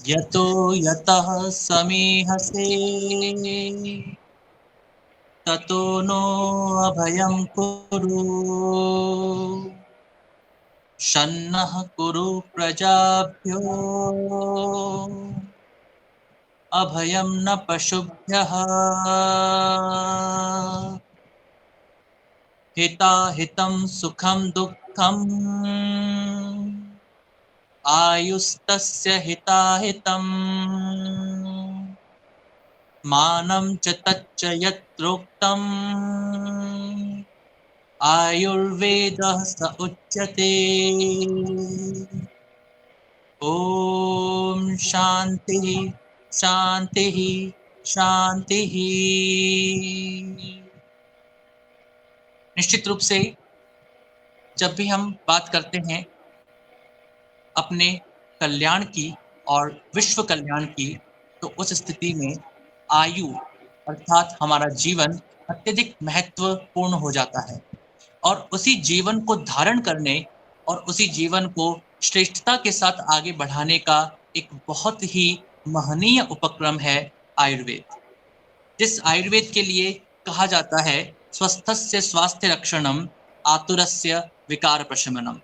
यतो यतः समीहसे ततो नो अभयं कुरु शन्नः कुरु प्रजाभ्यो अभयं न पशुभ्यः हिताहितं सुखं दुःखम् आयुस्तस्य हिताहितम् मानं च तच्च यत्रोक्तम् आयुर्वेदः स उच्यते। ओम शांति शांति शांति। निश्चित रूप से जब भी हम बात करते हैं अपने कल्याण की और विश्व कल्याण की, तो उस स्थिति में आयु अर्थात हमारा जीवन अत्यधिक महत्वपूर्ण हो जाता है। और उसी जीवन को धारण करने और उसी जीवन को श्रेष्ठता के साथ आगे बढ़ाने का एक बहुत ही महनीय उपक्रम है आयुर्वेद। जिस आयुर्वेद के लिए कहा जाता है स्वस्थस्य स्वास्थ्य रक्षणम आतुरस्य विकार प्रशमनम,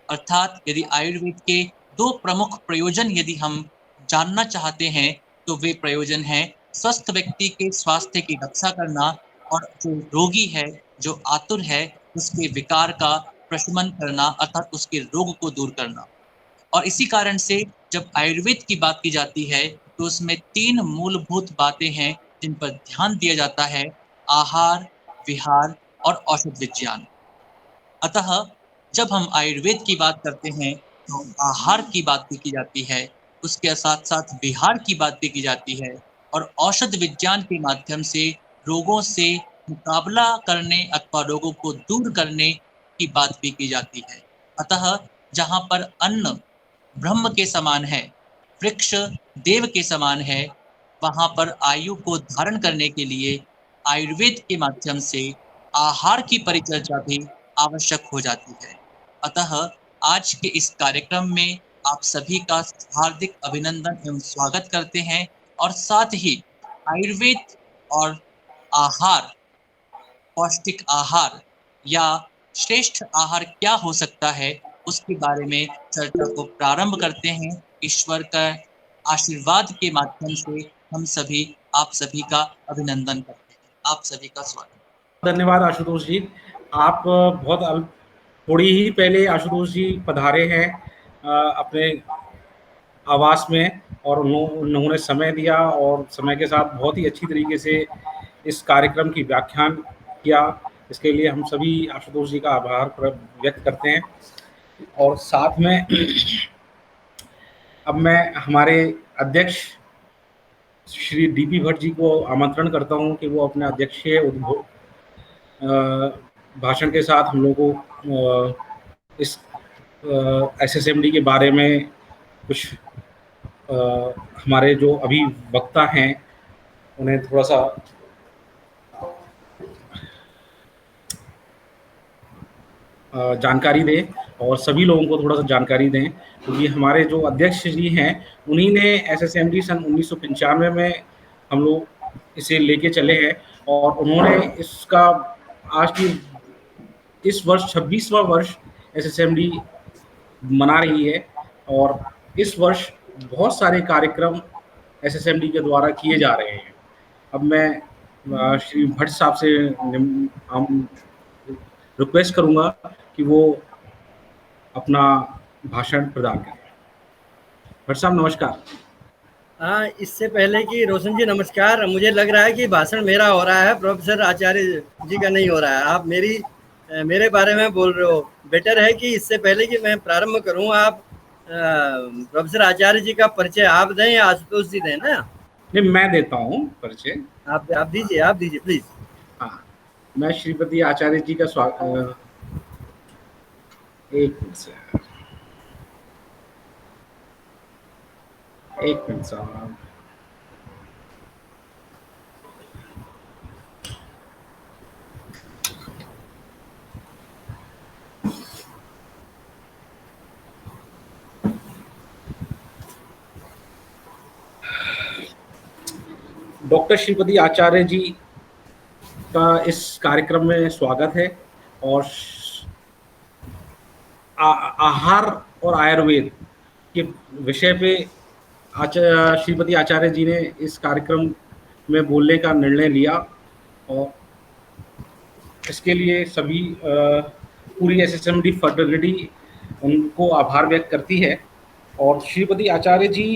अर्थात यदि आयुर्वेद के दो प्रमुख प्रयोजन यदि हम जानना चाहते हैं तो वे प्रयोजन है स्वस्थ व्यक्ति के स्वास्थ्य की रक्षा करना और जो रोगी है, जो आतुर है, उसके विकार का प्रशमन करना अर्थात उसके रोग को दूर करना। और इसी कारण से जब आयुर्वेद की बात की जाती है तो उसमें तीन मूलभूत बातें हैं जिन पर ध्यान दिया जाता है: आहार, विहार और औषध विज्ञान। अतः जब हम आयुर्वेद की बात करते हैं तो आहार की बात भी की जाती है, उसके साथ साथ विहार की बात भी की जाती है और औषध विज्ञान के माध्यम से रोगों से मुकाबला करने अथवा रोगों को दूर करने की बात भी की जाती है। अतः जहाँ पर अन्न ब्रह्म के समान है, वृक्ष देव के समान है, वहां पर आयु को धारण करने के लिए आयुर्वेद के माध्यम से आहार की परिचर्या भी आवश्यक हो जाती है। अतः आज के इस कार्यक्रम में आप सभी का हार्दिक अभिनंदन एवं स्वागत करते हैं और साथ ही आयुर्वेद और आहार, पौष्टिक आहार या श्रेष्ठ आहार क्या हो सकता है उसके बारे में चर्चा को प्रारंभ करते हैं। ईश्वर का आशीर्वाद के माध्यम से हम सभी आप सभी का अभिनंदन करते हैं। आप सभी का स्वागत। धन्यवाद आशुतोष जी। आप बहुत थोड़ी ही पहले आशुतोष जी पधारे हैं अपने आवास में और उन्होंने समय दिया और समय के साथ बहुत ही अच्छी तरीके से इस कार्यक्रम की व्याख्यान किया। इसके लिए हम सभी आशुतोष जी का आभार व्यक्त करते हैं। और साथ में अब मैं हमारे अध्यक्ष श्री डीपी भट्ट जी को आमंत्रण करता हूं कि वो अपने अध्यक्षीय भाषण के साथ हम लोगों को इस एसएसएमडी के बारे में कुछ हमारे जो अभी वक्ता हैं उन्हें थोड़ा सा जानकारी दें और सभी लोगों को थोड़ा सा जानकारी दें, क्योंकि हमारे जो अध्यक्ष जी हैं उन्हीं ने एसएसएमडी सन 1995 में हम लोग इसे लेके चले हैं और उन्होंने इसका आज की इस वर्ष 26वां वर्ष एसएसएमडी मना रही है और इस वर्ष बहुत सारे कार्यक्रम एसएसएमडी के द्वारा किए जा रहे हैं। अब मैं श्री भट्ट साहब से रिक्वेस्ट करूंगा कि वो अपना भाषण प्रदान करें। भट्ट साहब नमस्कार। हाँ, इससे पहले कि रोशन जी नमस्कार, मुझे लग रहा है कि भाषण मेरा हो रहा है, प्रोफेसर आचार्य जी का नहीं हो रहा है। आप मेरे बारे में बोल रहे हो। बेटर है कि इससे पहले कि मैं प्रारंभ करूं आप प्रोफेसर आचार्य जी का परिचय आप दें या आशुतोष जी दें ना? नहीं, मैं देता हूँ परिचय। आप दीजिए प्लीज। हाँ, मैं श्रीपति आचार्य जी का स्वागत। एक मिनट साहब। डॉक्टर श्रीपति आचार्य जी का इस कार्यक्रम में स्वागत है। और आहार और आयुर्वेद के विषय पे श्रीपति आचार्य जी ने इस कार्यक्रम में बोलने का निर्णय लिया और इसके लिए सभी पूरी एसएसएमडी फर्टिलिटी उनको आभार व्यक्त करती है। और श्रीपति आचार्य जी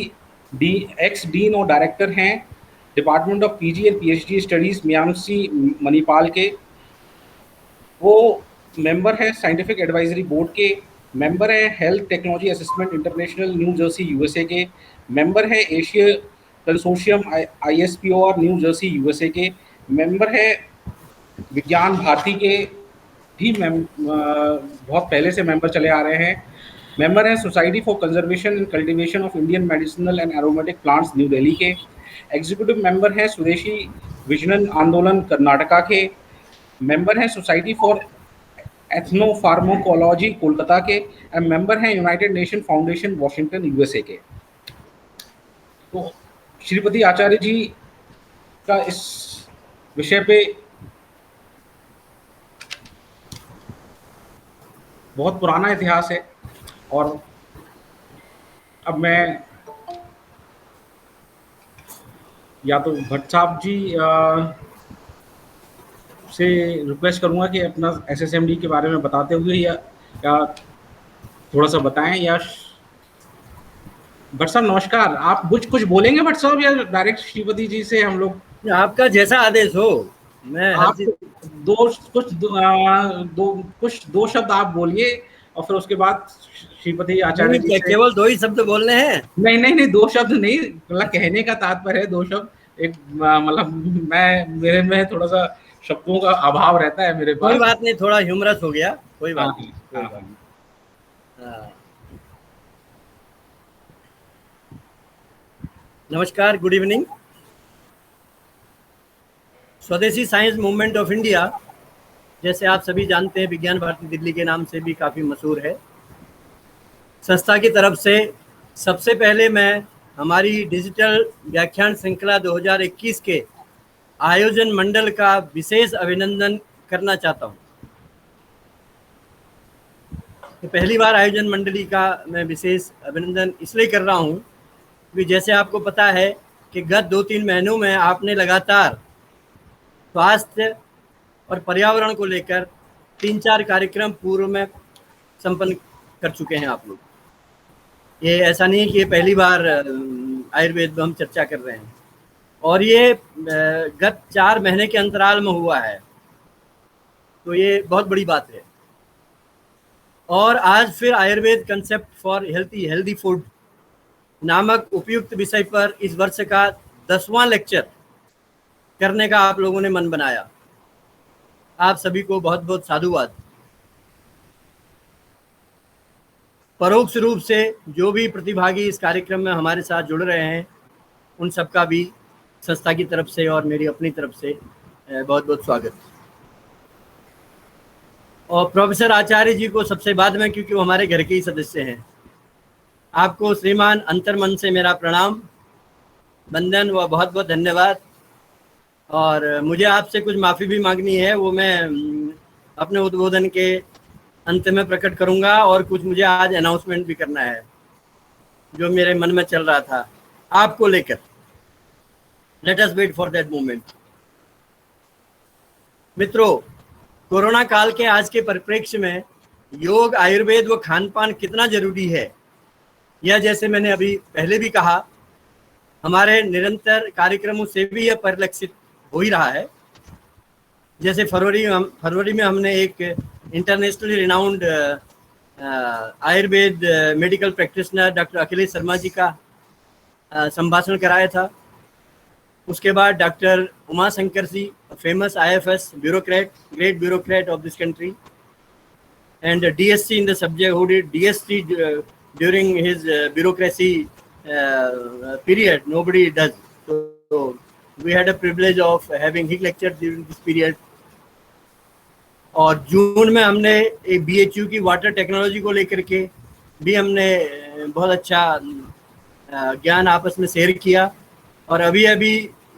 एक्स डीन और डायरेक्टर हैं department of PG and PhD studies मियांसी मणिपाल के। वो मेंबर है साइंटिफिक एडवाइजरी बोर्ड के, मेंबर है health technology assessment international New Jersey USA के, मेंबर है एशिया कंसोर्शियम आईएसपीओ और न्यू जर्सी यूएसए के, मेंबर है विज्ञान भारती के भी बहुत पहले से मेंबर चले आ रहे हैं, मेंबर है society for conservation and cultivation of Indian medicinal and aromatic plants new Delhi के, एग्जीक्यूटिव मेंबर है स्वदेशी विजनन आंदोलन कर्नाटका के, मेंबर है society for ethno pharmacology Kolkata के, एंड मेंबर है United nation foundation Washington USA के। तो श्रीपति आचार्य जी का इस विषय पे बहुत पुराना इतिहास है। और अब मैं या तो भट्ट साहब जी से रिक्वेस्ट करूंगा कि अपना एसएसएमडी के बारे में बताते हुए या थोड़ा सा बताएं। या भट्ट साहब नमस्कार, आप कुछ बोलेंगे भट्ट साहब, या डायरेक्ट श्रीपति जी से हम लोग? आपका जैसा आदेश हो। मैं आप दो शब्द आप बोलिए और फिर उसके बाद श्रीपति आचार्य जी से। केवल 2 ही शब्द बोलने हैं? नहीं 2 शब्द नहीं, मतलब कहने का तात्पर्य है 2 शब्द। एक मतलब मेरे में थोड़ा सा शब्दों का अभाव रहता है मेरे पास। कोई बात नहीं, थोड़ा ह्यूमरस हो गया, कोई बात नहीं। नमस्कार, गुड इवनिंग। स्वदेशी साइंस मूवमेंट ऑफ इंडिया, जैसे आप सभी जानते हैं, विज्ञान भारती दिल्ली के नाम से भी काफ़ी मशहूर है। संस्था की तरफ से सबसे पहले मैं हमारी डिजिटल व्याख्यान श्रृंखला 2021 के आयोजन मंडल का विशेष अभिनंदन करना चाहता हूँ। तो पहली बार आयोजन मंडली का मैं विशेष अभिनंदन इसलिए कर रहा हूँ कि जैसे आपको पता है कि गत 2-3 महीनों में आपने लगातार स्वास्थ्य और पर्यावरण को लेकर 3-4 कार्यक्रम पूर्व में संपन्न कर चुके हैं आप लोग। ये ऐसा नहीं है कि ये पहली बार आयुर्वेद में हम चर्चा कर रहे हैं, और ये गत 4 महीने के अंतराल में हुआ है, तो ये बहुत बड़ी बात है। और आज फिर Ayurveda concept for healthy food नामक उपयुक्त विषय पर इस वर्ष का 10वां लेक्चर करने का आप लोगों ने मन बनाया। आप सभी को बहुत बहुत साधुवाद। परोक्ष रूप से जो भी प्रतिभागी इस कार्यक्रम में हमारे साथ जुड़ रहे हैं, उन सबका भी संस्था की तरफ से और मेरी अपनी तरफ से बहुत बहुत स्वागत। और प्रोफेसर आचार्य जी को सबसे बाद में, क्योंकि वो हमारे घर के ही सदस्य हैं। आपको श्रीमान अंतर्मन से मेरा प्रणाम, वंदन व बहुत बहुत धन्यवाद। और मुझे आपसे कुछ माफ़ी भी मांगनी है, वो मैं अपने उद्बोधन के अंत में प्रकट करूंगा। और कुछ मुझे आज अनाउंसमेंट भी करना है जो मेरे मन में चल रहा था आपको लेकर। Let us wait for that moment. मित्रों, कोरोना काल के आज के परिप्रेक्ष्य में योग, आयुर्वेद व खान पान कितना जरूरी है, यह जैसे मैंने अभी पहले भी कहा, हमारे निरंतर कार्यक्रमों से भी यह परिलक्षित हो ही रहा है। जैसे फरवरी में हमने एक internationally renowned Ayurveda medical practitioner doctor Akhilesh Sharma ji का संभाषण कराया था। उसके बाद doctor Uma Shankar ji, famous IFS bureaucrat, great bureaucrat of this country, and DSC in the subject, who did DSC during his bureaucracy period. Nobody does. So we had a privilege of having his lecture during this period. और जून में हमने एक BHU की water technology को लेकर के भी हमने बहुत अच्छा ज्ञान आपस में शेयर किया। और अभी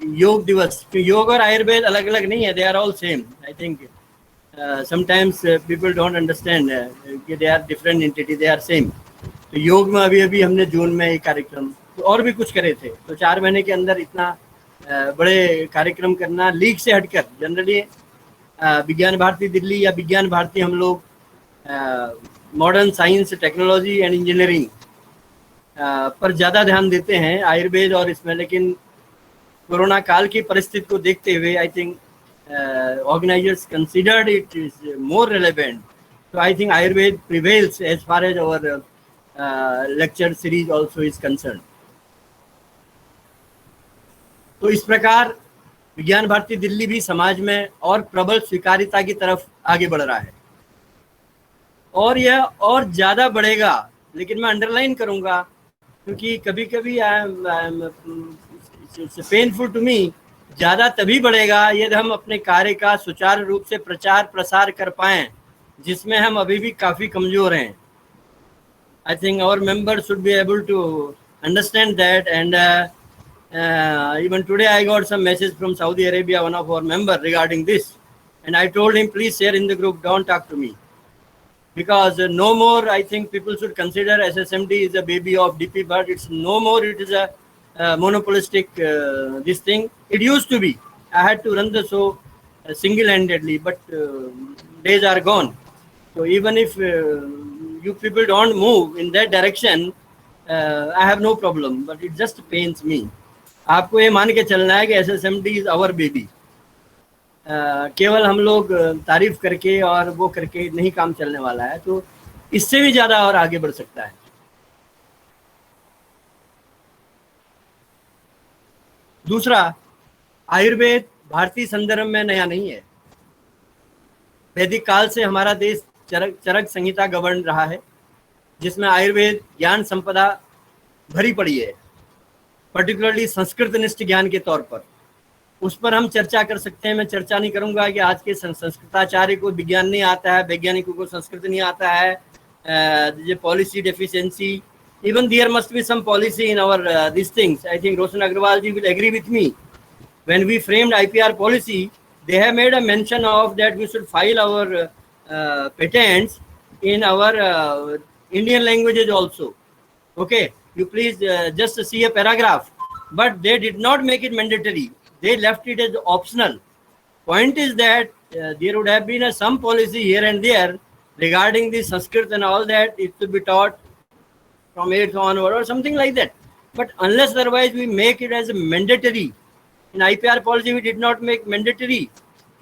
योग दिवस, योग और आयुर्वेद अलग अलग नहीं है, they are all same. I think sometimes people don't understand कि they are different entity, they are same. तो योग में अभी अभी हमने जून में एक कार्यक्रम, तो और भी कुछ करे थे। तो 4 महीने के अंदर इतना बड़े कार्यक्रम करना, लीग से हटकर, जनरली विज्ञान भारती दिल्ली या विज्ञान भारती हम लोग modern science, technology and engineering पर ज़्यादा ध्यान देते हैं, आयुर्वेद और इसमें। लेकिन कोरोना काल की परिस्थिति को देखते हुए I think organizers considered it is more relevant. तो I think Ayurveda prevails as far as our lecture series also is concern. तो इस प्रकार विज्ञान भारती दिल्ली भी समाज में और प्रबल स्वीकार्यता की तरफ आगे बढ़ रहा है, और यह और ज़्यादा बढ़ेगा। लेकिन मैं अंडरलाइन करूँगा, क्योंकि कभी कभी पेनफुल टू मी, ज़्यादा तभी बढ़ेगा यदि हम अपने कार्य का सुचारू रूप से प्रचार प्रसार कर पाएँ, जिसमें हम अभी भी काफ़ी कमज़ोर हैं। I think our members should be able to understand that. And even today I got some message from Saudi Arabia, one of our member, regarding this, and I told him, please share in the group, don't talk to me, because no more I think people should consider SSMD is a baby of DP, but it's no more, it is a monopolistic this thing. It used to be, I had to run the show single-handedly, but days are gone. So even if you people don't move in that direction, I have no problem, but it just pains me. आपको ये मान के चलना है कि SSMD is our baby. केवल हम लोग तारीफ करके और वो करके नहीं काम चलने वाला है, तो इससे भी ज़्यादा और आगे बढ़ सकता है। दूसरा, आयुर्वेद भारतीय संदर्भ में नया नहीं है। वैदिक काल से हमारा देश चरक संहिता गवर्न रहा है, जिसमें आयुर्वेद ज्ञान संपदा भरी पड़ी है, पर्टिकुलरली संस्कृत निष्ठ ज्ञान के तौर पर। उस पर हम चर्चा कर सकते हैं। मैं चर्चा नहीं करूंगा कि आज के संस्कृताचार्य को विज्ञान नहीं आता है, वैज्ञानिकों को संस्कृत नहीं आता है, ये policy deficiency, even there must be some policy in our this things. I think Roshan Agrawal ji will agree with me, when we framed IPR policy, they have made a mention of that we should file our patents in our Indian languages also. Okay, you please just see a paragraph, but they did not make it mandatory. They left it as optional. Point is that there would have been some policy here and there regarding the Sanskrit and all that. It should be taught from 8th onward or something like that. But unless otherwise we make it as a mandatory. In IPR policy, we did not make mandatory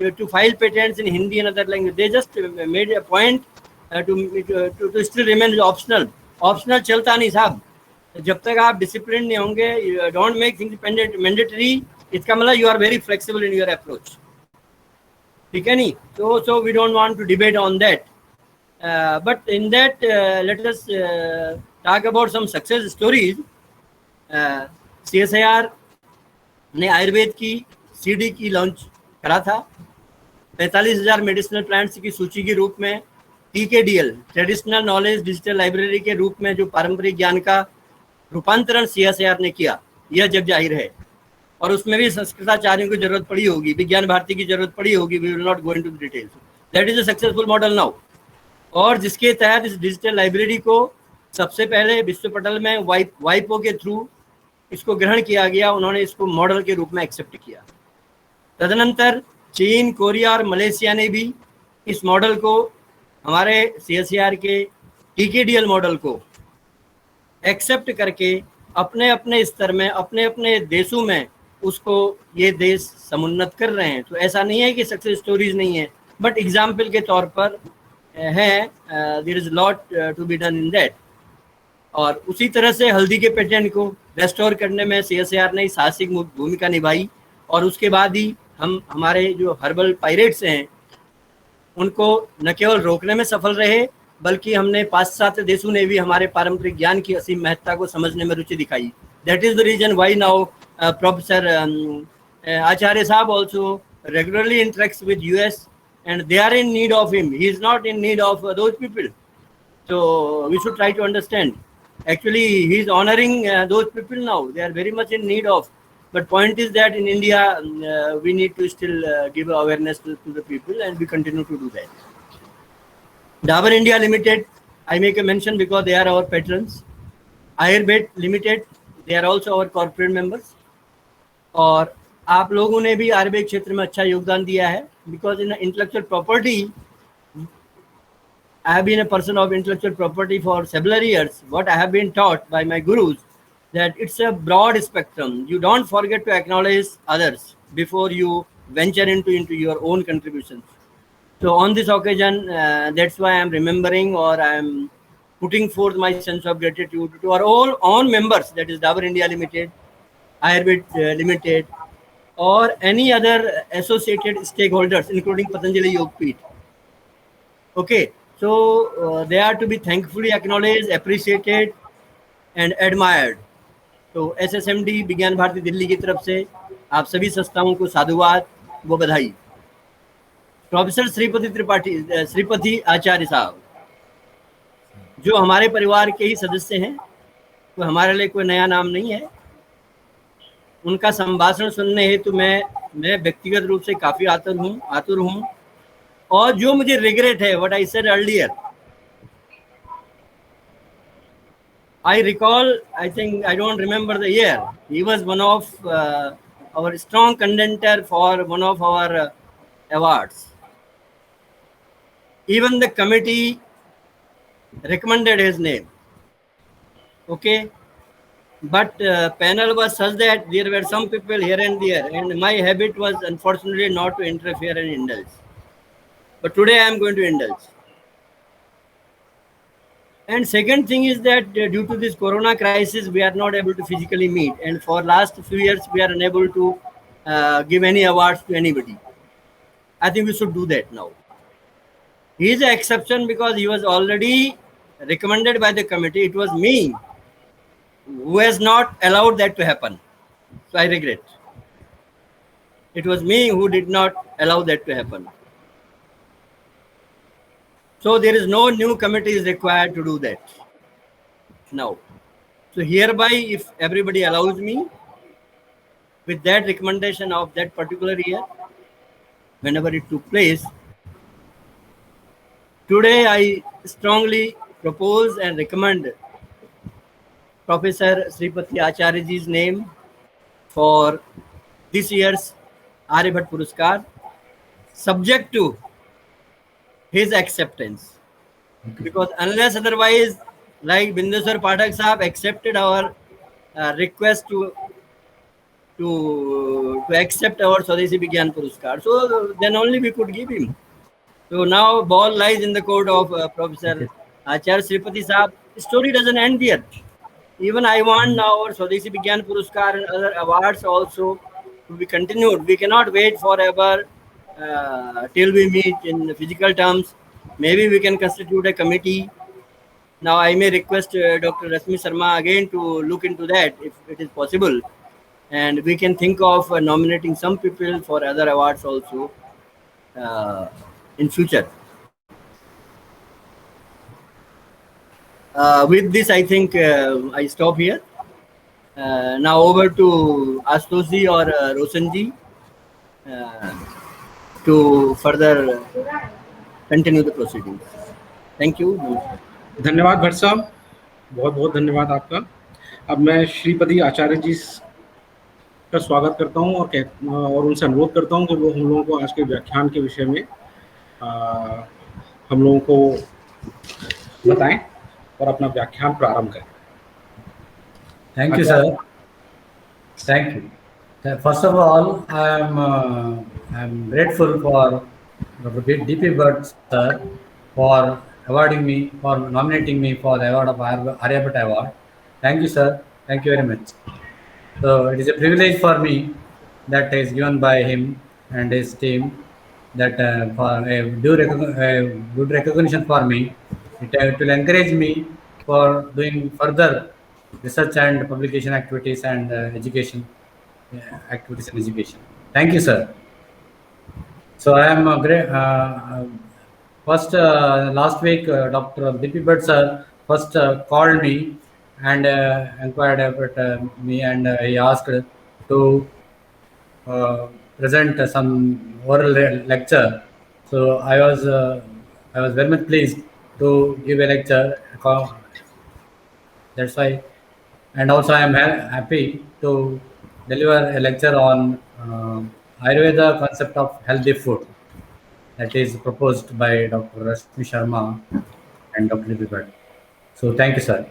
to file patents in Hindi and other language. They just made a point to still remain optional. Optional चलता नहीं साहब। जब तक आप discipline नहीं होंगे, don't make things mandatory, इसका मतलब you are very flexible in your approach. ठीक है नहीं? So we don't want to debate on that. But in that, let us talk about some success stories. CSIR ने आयुर्वेद की CD की launch करा था। 45,000 मेडिसिनल प्लांट्स की सूची के रूप में TKDL, traditional knowledge digital library के रूप में जो पारंपरिक ज्ञान का रूपांतरण CSIR ने किया, यह जग जाहिर है। और उसमें भी संस्कृताचार्यों की जरूरत पड़ी होगी, विज्ञान भारती की जरूरत पड़ी होगी। We will not go into details. That is a successful model now. और जिसके तहत इस डिजिटल लाइब्रेरी को सबसे पहले विश्व पटल में वाइपो के थ्रू इसको ग्रहण किया गया। उन्होंने इसको मॉडल के रूप में एक्सेप्ट किया। तदनंतर चीन, कोरिया और मलेशिया ने भी इस मॉडल को, हमारे CSIR के TKDL मॉडल को एक्सेप्ट करके अपने अपने स्तर में, अपने अपने देशों में उसको ये देश समुन्नत कर रहे हैं। तो ऐसा नहीं है कि सक्सेस स्टोरीज नहीं है, बट एग्जाम्पल के तौर पर है। There is lot to be done in that. और उसी तरह से हल्दी के पेटेंट को रेस्टोर करने में CSIR ने साहसिक भूमिका निभाई। और उसके बाद ही हम, हमारे जो हर्बल पायरेट्स हैं, उनको न केवल रोकने में सफल रहे, बल्कि हमने पाश्चात्य देशों ने भी हमारे पारंपरिक ज्ञान की असीम महत्ता को समझने में रुचि दिखाई। That is the reason why now professor Acharya sahab also regularly interacts with US and they are in need of him. He is not in need of those people. So we should try to understand. Actually, he is honoring those people now. They are very much in need of But point is that in India, we need to still give awareness to the people, and we continue to do that. Dabur India Limited, I make a mention because they are our patrons. Ayurved Limited, they are also our corporate members. और आप लोगों ने भी आयुर्वेद क्षेत्र में अच्छा योगदान दिया है, because in intellectual property, I have been a person of intellectual property for several years. What I have been taught by my gurus, that it's a broad spectrum. You don't forget to acknowledge others before you venture into your own contributions. So on this occasion, that's why I'm remembering, or I'm putting forth my sense of gratitude to our all own members, that is Dabur India Limited, Ayurved Limited, or any other associated stakeholders, including Patanjali Yogpeeth. Okay, so they are to be thankfully acknowledged, appreciated, and admired. तो SSMD विज्ञान भारती दिल्ली की तरफ से आप सभी संस्थाओं को साधुवाद व बधाई। प्रोफेसर श्रीपति आचार्य साहब, जो हमारे परिवार के ही सदस्य हैं, तो हमारे लिए कोई नया नाम नहीं है। उनका संभाषण सुनने हेतु मैं व्यक्तिगत रूप से काफ़ी आतुर हूँ। और जो मुझे रिग्रेट है, what I said earlier, I recall, I think, I don't remember the year, he was one of our strong contender for one of our awards. Even the committee recommended his name. Okay, but panel was such that there were some people here and there, and my habit was unfortunately not to interfere and indulge. But today I am going to indulge. And second thing is that due to this corona crisis, we are not able to physically meet. And for last few years, we are unable to give any awards to anybody. I think we should do that now. He is an exception because he was already recommended by the committee. It was me who has not allowed that to happen. So I regret. It was me who did not allow that to happen. So there is no new committee is required to do that now. So hereby, if everybody allows me, with that recommendation of that particular year, whenever it took place, today I strongly propose and recommend Professor Sripati Acharyaji's name for this year's Aryabhatta Puruskar, subject to his acceptance. Okay. Because unless otherwise, like Bindeswar Pathak Sahab accepted our request to accept our Swadeshi Vigyan Puruskar, so then only we could give him. So now ball lies in the court of Professor Acharya Sripati Sahab. Story doesn't end here. Even I want now our Swadeshi Vigyan Puruskar and other awards also to be continued. We cannot wait forever till we meet in physical terms. Maybe we can constitute a committee. Now I may request Dr. Rasmi Sharma again to look into that if it is possible, and we can think of nominating some people for other awards also in future. With this, I think I stop here. Now over to Astoshi or Roshanji to further continue the proceedings. Thank you. धन्यवाद भट्ट साहब, बहुत बहुत धन्यवाद आपका। अब मैं श्रीपति आचार्य जी का स्वागत करता हूं और उनसे अनुरोध करता हूं कि वो हम लोगों को आज के व्याख्यान के विषय में हम लोगों को बताएं और अपना व्याख्यान प्रारंभ करें। Thank you, sir. Thank you. First of all, I am grateful for Dr. D.P. Bhatt sir for awarding me, for nominating me for the award of Aryabhatta Award. Thank you, sir. Thank you very much. So it is a privilege for me that is given by him and his team, that for a good recognition for me. It will encourage me for doing further research and publication activities and education activities in education. Thank you, sir. So I am first last week Dr. D.P. Bhatt sir first called me and inquired about me, and he asked to present some oral lecture. So I was very much pleased to give a lecture. That's why, and also I am happy to deliver a lecture on Ayurveda concept of healthy food that is proposed by Dr. Rashmi Sharma and Dr. Bibad. So thank you, sir.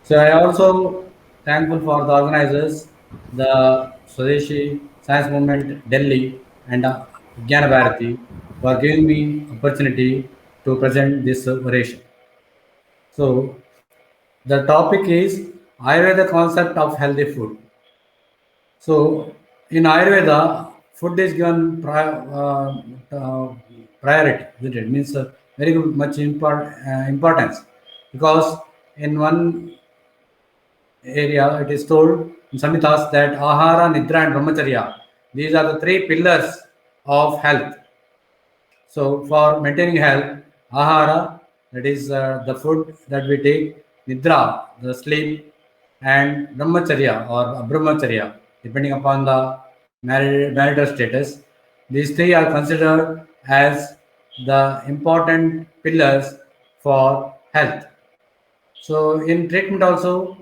So I also thankful for the organizers, the Swadeshi Science Movement Delhi and Jnana Bharati for giving me opportunity to present this oration. So the topic is Ayurveda concept of healthy food. So in Ayurveda, food is given priority. Isn't it? Means very much importance, because in one area it is told in Samhitas that Ahara, Nidra and Brahmacharya, these are the three pillars of health. So for maintaining health, Ahara, that is the food that we take, Nidra, the sleep, and Brahmacharya or Brahmacharya, depending upon the marital status. These three are considered as the important pillars for health. So in treatment also,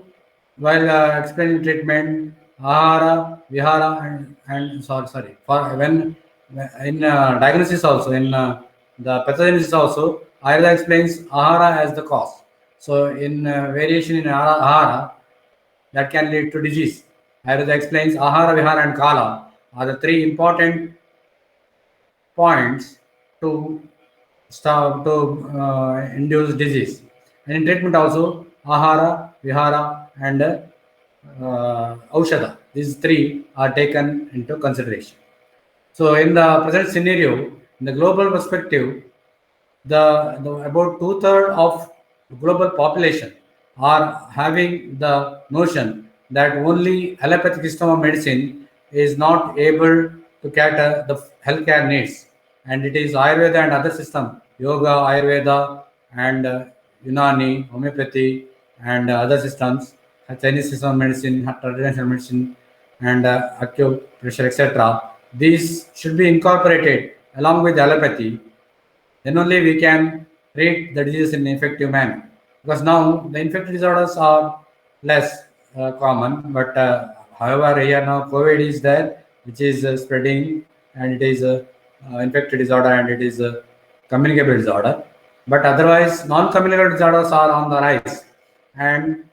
while explaining treatment, ahara, vihara, and sorry, for when in diagnosis also, in the pathogenesis also, Ayurveda explains ahara as the cause. So in variation in ahara, that can lead to disease. Ayurveda explains ahara, vihara, and kala are the three important points to start to induce disease. And in treatment also, ahara, vihara, and aushadha. These three are taken into consideration. So in the present scenario, in the global perspective, the about 2/3 of global population are having the notion that only allopathic system of medicine is not able to cater the healthcare needs, and it is Ayurveda and other system, yoga, Ayurveda, and Unani, homeopathy, and other systems, Chinese system of medicine, traditional medicine, and acupressure, etc. These should be incorporated along with allopathy. Then only we can treat the disease in an effective manner. Because now the infectious disorders are less common, but however here now COVID is there, which is spreading, and it is a infectious disorder and it is a communicable disorder. But otherwise, non-communicable disorders are on the rise, and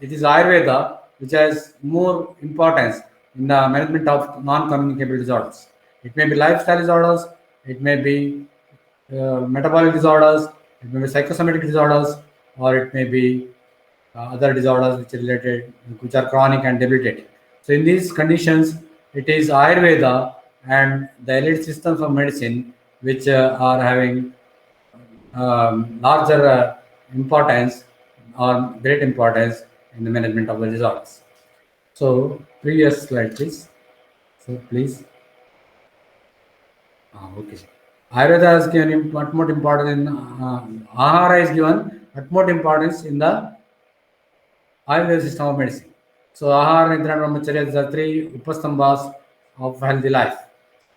it is Ayurveda which has more importance in the management of non-communicable disorders. It may be lifestyle disorders, it may be metabolic disorders, it may be psychosomatic disorders, or it may be other disorders which are related, which are chronic and debilitating. So in these conditions, it is Ayurveda and the elite systems of medicine which are having larger importance or great importance in the management of the disorders. So previous slide, please. So please. Okay. Ayurveda is given utmost importance in ahara is given utmost importance in the Ayurveda system of medicine. So ahara, nidra, brahmacharya, these are three upastambhas of healthy life.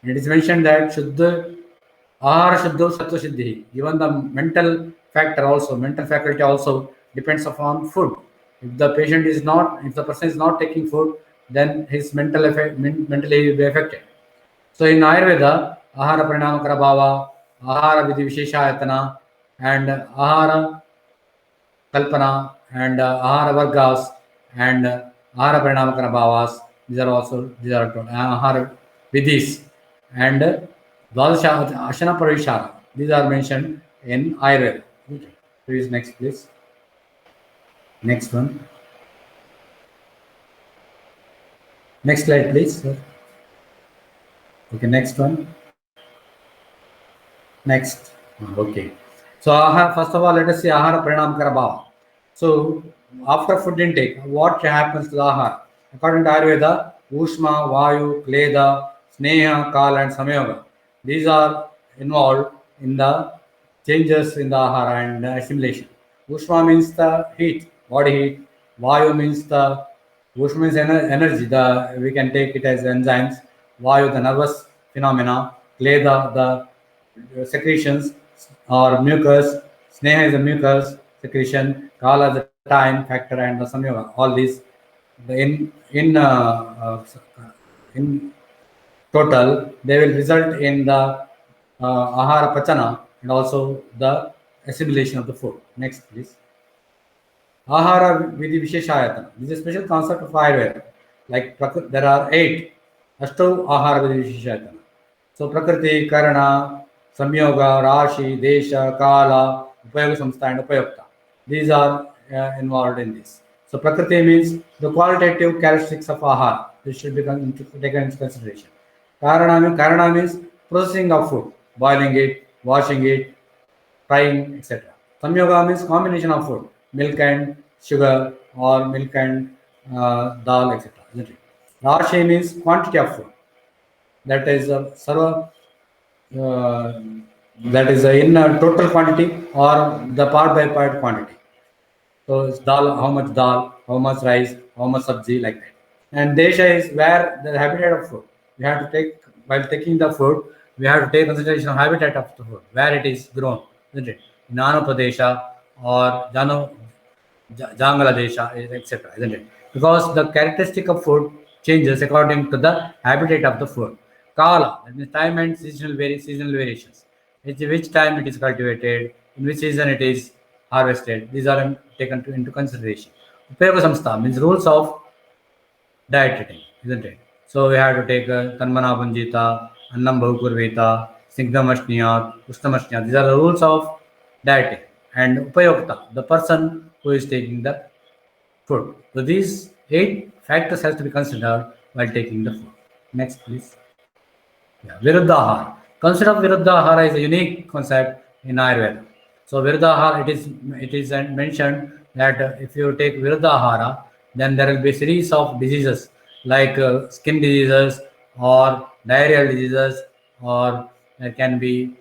And it is mentioned that shuddha ahara shuddho sattva siddhi. Even the mental factor also, mental faculty also depends upon food. If the patient is not, if the person is not taking food, then his mentally will be affected. So in Ayurveda, ahara parinamakara bhava, ahara vidhi visheshayatana, and ahara kalpana, and ahara vargas, and ahara parinamakara bhavas, these are ahara vidhis, and dvadasha ashana parishara, these are mentioned in Ayurveda. Okay. Please next, please. Next one. Next slide, please, sir. Okay, next one. Next. Okay. So first of all, let us see ahara parinamkara bhava. So after food intake, what happens to the ahara? According to Ayurveda, Ushma, Vayu, Kleda, Sneha, Kala, and Samyoga. These are involved in the changes in the ahara and assimilation. Ushma means the heat, body heat. Vayu means the Ushma means energy. We can take it as enzymes. Vayu, the nervous phenomena. Clay, the secretions or mucus. Sneha is the mucus secretion. Kala, the time factor, and the samyoga. All these in total, they will result in the ahara pachana and also the assimilation of the food. Next, please. Ahara Vidhi Visheshayatana. This is a special concept of Ayurveda. Like there are 8 Ashto Ahara Vidhi Visheshayatana. So Prakriti, Karana, Samyoga, Rashi, Desha, Kala, Upayoga Samstha, and Upayukta. These are involved in this. So Prakriti means the qualitative characteristics of Ahara. This should be taken into consideration. Karana means processing of food, boiling it, washing it, frying, etc. Samyoga means combination of food, milk and sugar or milk and dal, etc. Rashi means quantity of food. That is that is in total quantity or the part by part quantity. So it's dal, how much rice, how much sabji, like that. And desha is where the habitat of food. We have to take, while taking the food, we have to take consideration of habitat of the food, where it is grown, isn't it? In Anapadesha or Jangala Desha, etc., isn't it? Because the characteristic of food changes according to the habitat of the food. Kala, that means time and seasonal variations. Which time it is cultivated, in which season it is harvested. These are taken into consideration. Upayoga Samstha means rules of dieting, isn't it? So we have to take Tanmana Punjita, Annam Bhahukurveta, Snigdhamashniya, Ustamashniya. These are the rules of dieting. And Upayokta, the person who is taking the food. So these 8 factors has to be considered while taking the food. Next, please. Yeah, Viruddhahara. Concept of Viruddhahara is a unique concept in Ayurveda. So Viruddhahara, it is mentioned that if you take Viruddhahara, then there will be a series of diseases like skin diseases or diarrheal diseases, or there can be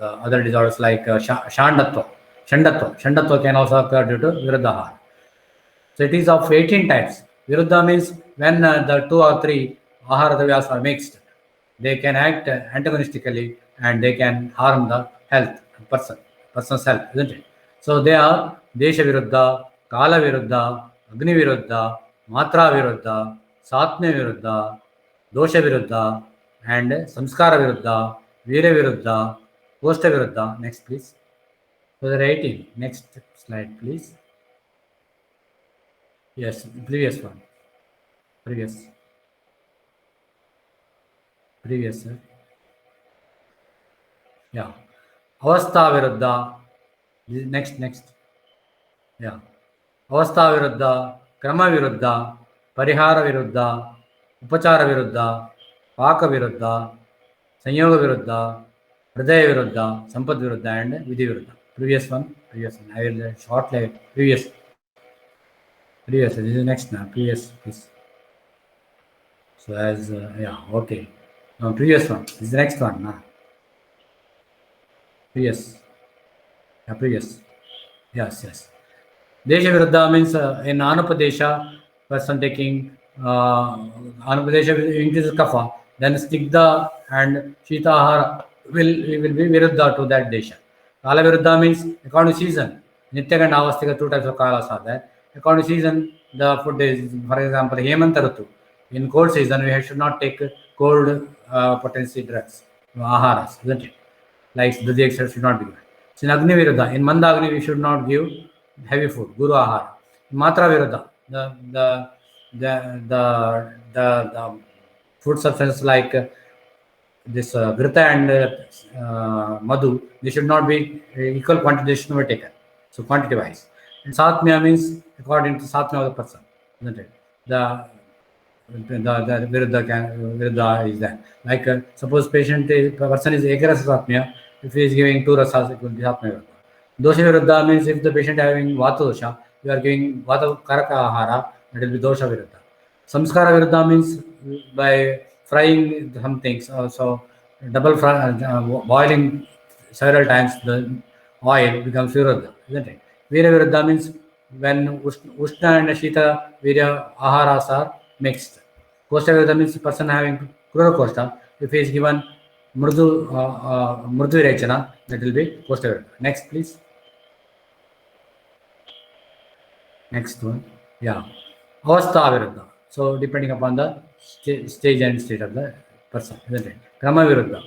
other disorders like Shandatva. Shandatva can also occur due to Viruddhahara. So it is of 18 types. Viruddha means when the 2 or 3 ahara dravyas are mixed, they can act antagonistically and they can harm the health, person's health, isn't it? So they are Desha Viruddha, Kala Viruddha, Agni Viruddha, Matra Viruddha, Satmya Viruddha, Dosha Viruddha, and Samskara Viruddha, Veera Viruddha, Kosta Viruddha. Next, please. So there are 18. Next slide, please. Yes, previous one. Previous, sir. Yeah. Avastha Viruddha. Next. Yeah. Avastha Viruddha, Krama Viruddha, Parihara Viruddha, Upachara Viruddha, Paka Viruddha, Sanyoga Viruddha, Hridaya Viruddha, Sampad Viruddha, and Vidhi Viruddha. Previous one. I will shortly. Previous. This is next now. Previous, please. So as yeah, okay. Now previous one. This is the next one. Now. Previous. Yeah, previous. Yes. Desha Viruddha means in Anapadesha, person taking Anapadesha increases kapha, then Snigdha and Shita Ahara will be Viruddha to that Desha. Kala Viruddha means according to season. Nitya and Avastika, 2 types of Kalas are there. According to season, the food is, for example, Hemanta Ritu. In cold season, we should not take cold potency drugs, aharas, isn't it? Like the extra should not be given. So in Agni Viruddha, in Manda Agni, we should not give heavy food, Guru Ahara. In Matra Viruddha, the food substance like this Grita and Madhu, they should not be equal quantity, they should not be taken. So quantity wise. And Satmya means according to Satmya of the person, isn't it? The Viruddha is that. Like suppose person is Ekarasa Satmya, if he is giving 2 rasas, it will be Satmya Viruddha. Dosha Viruddha means if the patient having Vata dosha, you are giving Vata Karaka Ahara, that will be Dosha Viruddha. Samskara Viruddha means by frying some things, so double boiling several times, the oil becomes Viruddha, isn't it? Veera Viruddha means when Ushna and Shita Virya Aharas are mixed. Kosta Viruddha means person having Krura Kosta. If he is given Murdu Virechana, that will be Kosta Viruddha. Next, please. Next one. Yeah. Avastha Viruddha. So, depending upon the stage and state of the person, isn't it? Krama Viruddha.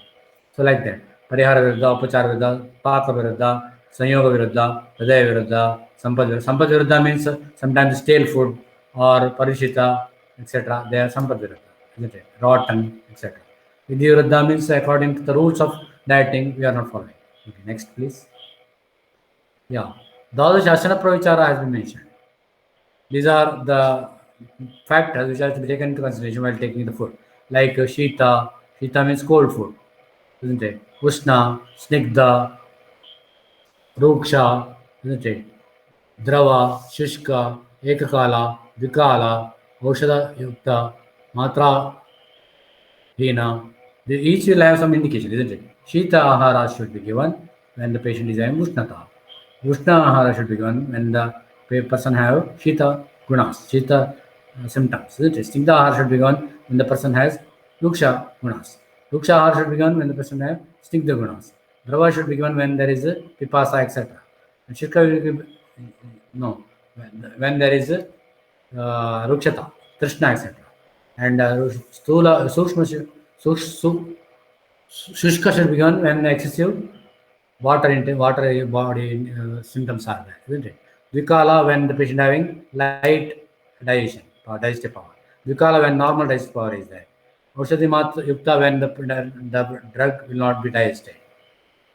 So, like that. Parihara Viruddha, Upachara Viruddha, Paka Viruddha, Sanyoga Viruddha, Hridaya Viruddha, Sampad Viruddha. Sampad Viruddha means sometimes stale food or Parishita, etc. They are Sampad Viruddha, isn't it? Rotten, etc. Vidhi Viruddha means according to the rules of dieting, we are not following. Okay, next, please. Yeah. Dwadash Asana Pravichara has been mentioned. These are the factors which are to be taken into consideration while taking the food. Like Shita. Shita means cold food, isn't it? Ushna, Snigdha, Ruksha, isn't it? Drava, Shushka, Ekakala, Vikala, Aushadha Yukta, Matra Hina. Each will have some indication, isn't it? Shita Ahara should be given when the patient is having Ushnata. Ushna Ahara should be given when the person have Shita Gunas, Shita symptoms, isn't it? Snigdha Ahara should be given when the person has Ruksha Gunas. Ruksha Ahara should be given when the person has Snigdha Gunas. Drava should be given when there is Pipasa, etc. And Shirka will be, no, when there is Rukshata, Trishna, etc. And Stula, Sukshma, Shushka should be given when excessive water body symptoms are there, isn't it? Vikala when the patient having light digestion or digestive power. Vikala when normal digestive power is there. Aushadhi Matra Yukta when the drug will not be digested,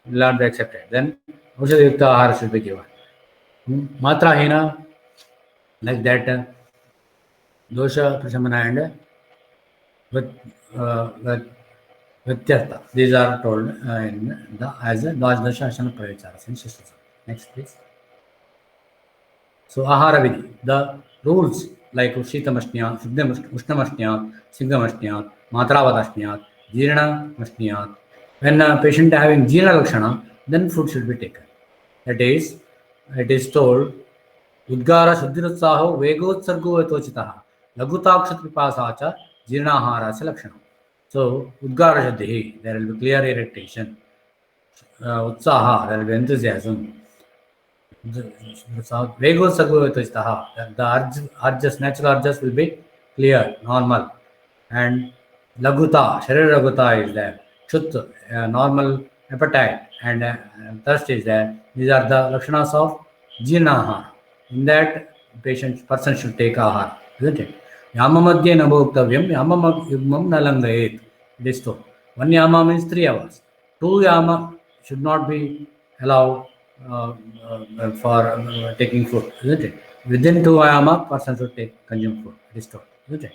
will not be accepted. Then Aushadhi Yukta Ahara should be given. Matra Hina, like that, Dosha Prashamana and Vityartha. These are told in the as a Dwadash Asana Pravichara in Shishtasana. Next, please. So, Ahara Vidhi, the rules like Ushitamashniyat, Ushnamashniyat, Sigdamashniyat, Matravadashniyat, Jirnamashniyat. When a patient having Jirna Lakshana, then food should be taken. That is, it is told, Udgara Shuddhirutsaho Vegotsargo Etochitaha, Lagutakshat Vipasacha, Jirnahara Lakshana. So, Udgara Shuddhi, there will be clear irritation. Utsaha, there will be enthusiasm. Vegotsargo Etochitaha, the urges, natural urges will be clear, normal. And Laguta, Sharira Laguta is there. Chut, normal appetite and thirst is there. These are the lakshanas of Jirnahara. In that, person should take ahara, isn't it? Yama madhye na bhoktavyam, yama yugmam na langayet. It is told. One yama means 3 hours. 2 yama should not be allowed for taking food, isn't it? Within 2 yama, person should consume food. It is told, isn't it?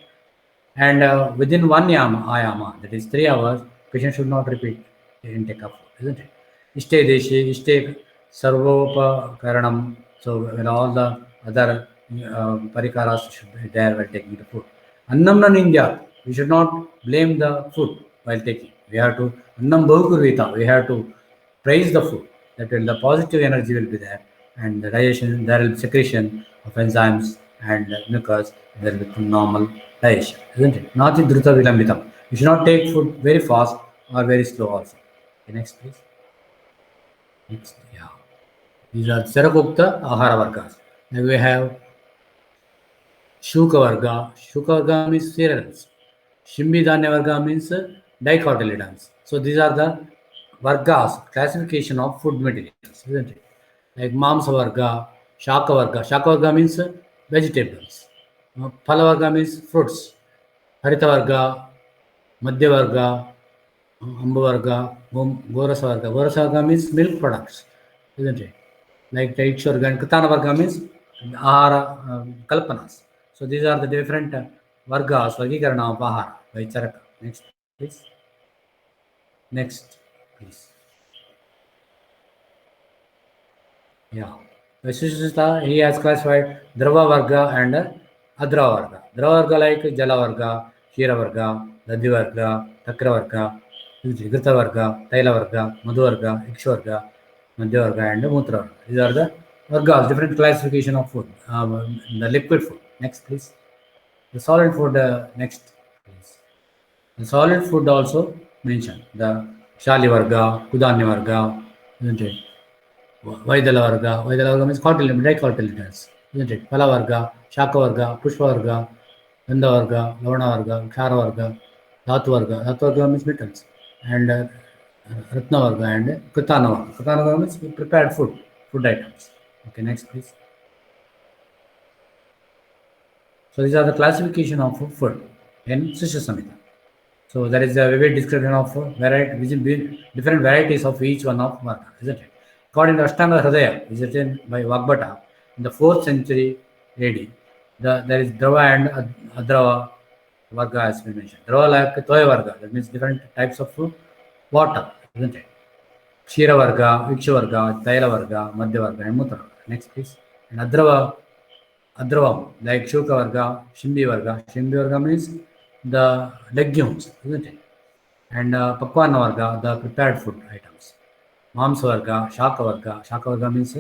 And within 1 ayama, that is 3 hours, patient should not repeat the intake of food, isn't it? Ishte deshi, ishte sarvopa karanam. So when all the other parikaras should be there while taking the food. Annam na nindya. We should not blame the food while taking. We have to annam bahukurvita. We have to praise the food. That will, the positive energy will be there, and the digestion, there will be secretion of enzymes and mucus. There will be normal digestion, isn't it? Nati druta vilambitam. You should not take food very fast or very slow also. Okay, next, please. Next, yeah. These are Sarakukta Ahara Vargas. Then we have Shuka Varga. Shuka Varga means cereals. Shimbidanya Varga means dicotyledons. So these are the Vargas, classification of food materials, isn't it? Like Mamsa Varga, Shaka Varga. Shaka Varga means vegetables. Phala Varga means fruits. Harita Varga, Madhya Varga, Amba Varga, Gorasa Varga. Gorasa Varga means milk products, isn't it? Like Taikshur and Katana Varga means Ahara Kalpanas. So these are the different Vargas, Vargikarana of Ahara by Charaka. Next, please. Next, please. Yeah. Vaishishita, he has classified Drava Varga and Adra Varga. Drava Varga like Jala Varga, Shira Varga, Dadhi Varga, Takra Varga, Grita Varga, Taila Varga, Madhu Varga, Ikshu Varga, Madhya Varga and Mutra Varga. These are the Vargas, different classification of food. The liquid food. Next, please. The solid food. Next, please. The solid food also mentioned. The Shali Varga, Kudanya Varga, isn't it? Vaidala Varga. Vaidala Varga means dicotyledons, isn't it? Pala Varga, Shaka Varga, Pushpa Varga, Gandha Varga, Lavana Varga, Kshara Varga, Dhatu Varga. Dhatu Varga means metals. And Ratna Varga and Kritana Varga. Kritana Varga means prepared food items. Okay, next please. So these are the classification of food in Shishya Samhita. So there is a vivid description of different varieties of each one of Varga, isn't it? According to Ashtanga Hridaya, is written by Vagbhata in the 4th century AD, there is Drava and Adrava Varga has been mentioned. Drava like Toya Varga, that means different types of water, isn't it? Kshira Varga, Viksha Varga, Taila Varga, Madhya Varga, and Mutra Varga. Next, please. And Adravam, like Shuka Varga, Shimbi Varga. Shimbi Varga means the legumes, isn't it? And Pakwana Varga, the prepared food items. Mamsa Varga, Shaka Varga. Shaka Varga means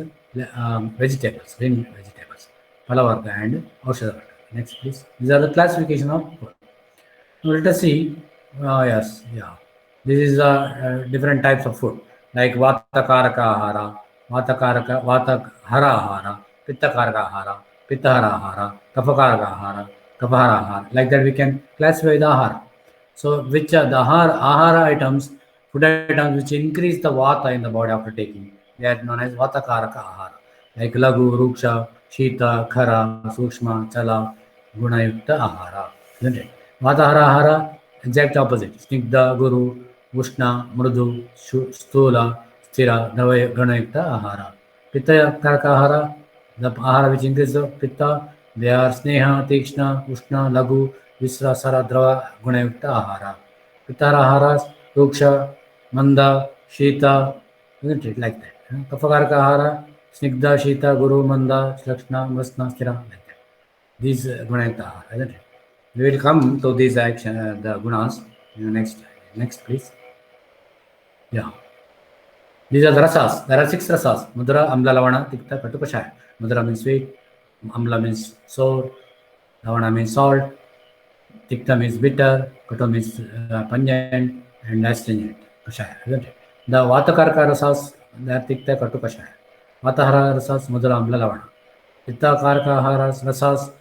vegetables, green vegetables. Phala Varga and Aushadha Varga. Next, please. These are the classification of food. Now let us see. Yes, yeah. This is different types of food like Vatakaraka Ahara, Vatahara Ahara, Pittakaraka Ahara, Pittahara Ahara, Kapakaraka Ahara, Kapahara Ahara. Like that we can classify the Ahara. So which are the Ahara items, food items which increase the Vata in the body after taking. They are known as Vatakaraka Ahara. Like Lagu, Ruksha, Shita, Khara, Sukshma, Chala, Gunayukta Ahara. Isn't it? Vatahara Ahara, exact opposite. Snigdha, Guru, Ushna, Mrudu, Stula, Sthira, Ganayukta Ahara. Pitta Karaka Ahara, the Ahara which increases the Pitta, they are Sneha, Tikshna, Ushna, Lagu, Visra, Sara, Drava, Gunayukta Ahara. Pittara Aharas, Ruksha, Manda, Shita, isn't it? Like that. Kapakaraka Ahara, Snigdha, Shita, Guru, Manda, Lakshna, Masna, Sthira, like that. These Gunayukta Ahara, isn't it? We will come to these action, the gunas in the next please. Yeah. These are the rasas. There are 6 rasas. Mudra, Amla, Lavana, Tikta, Katu, Kashaya. Mudra means sweet. Amla means sour. Lavana means salt. Tikta means bitter. Katu means pungent and astringent. Kashaya, isn't it? The Vatakaraka rasas, they are Tikta, Katu, Kashaya. Vatahara rasas, Mudra, Amla, Lavana. Pittakaraka rasas,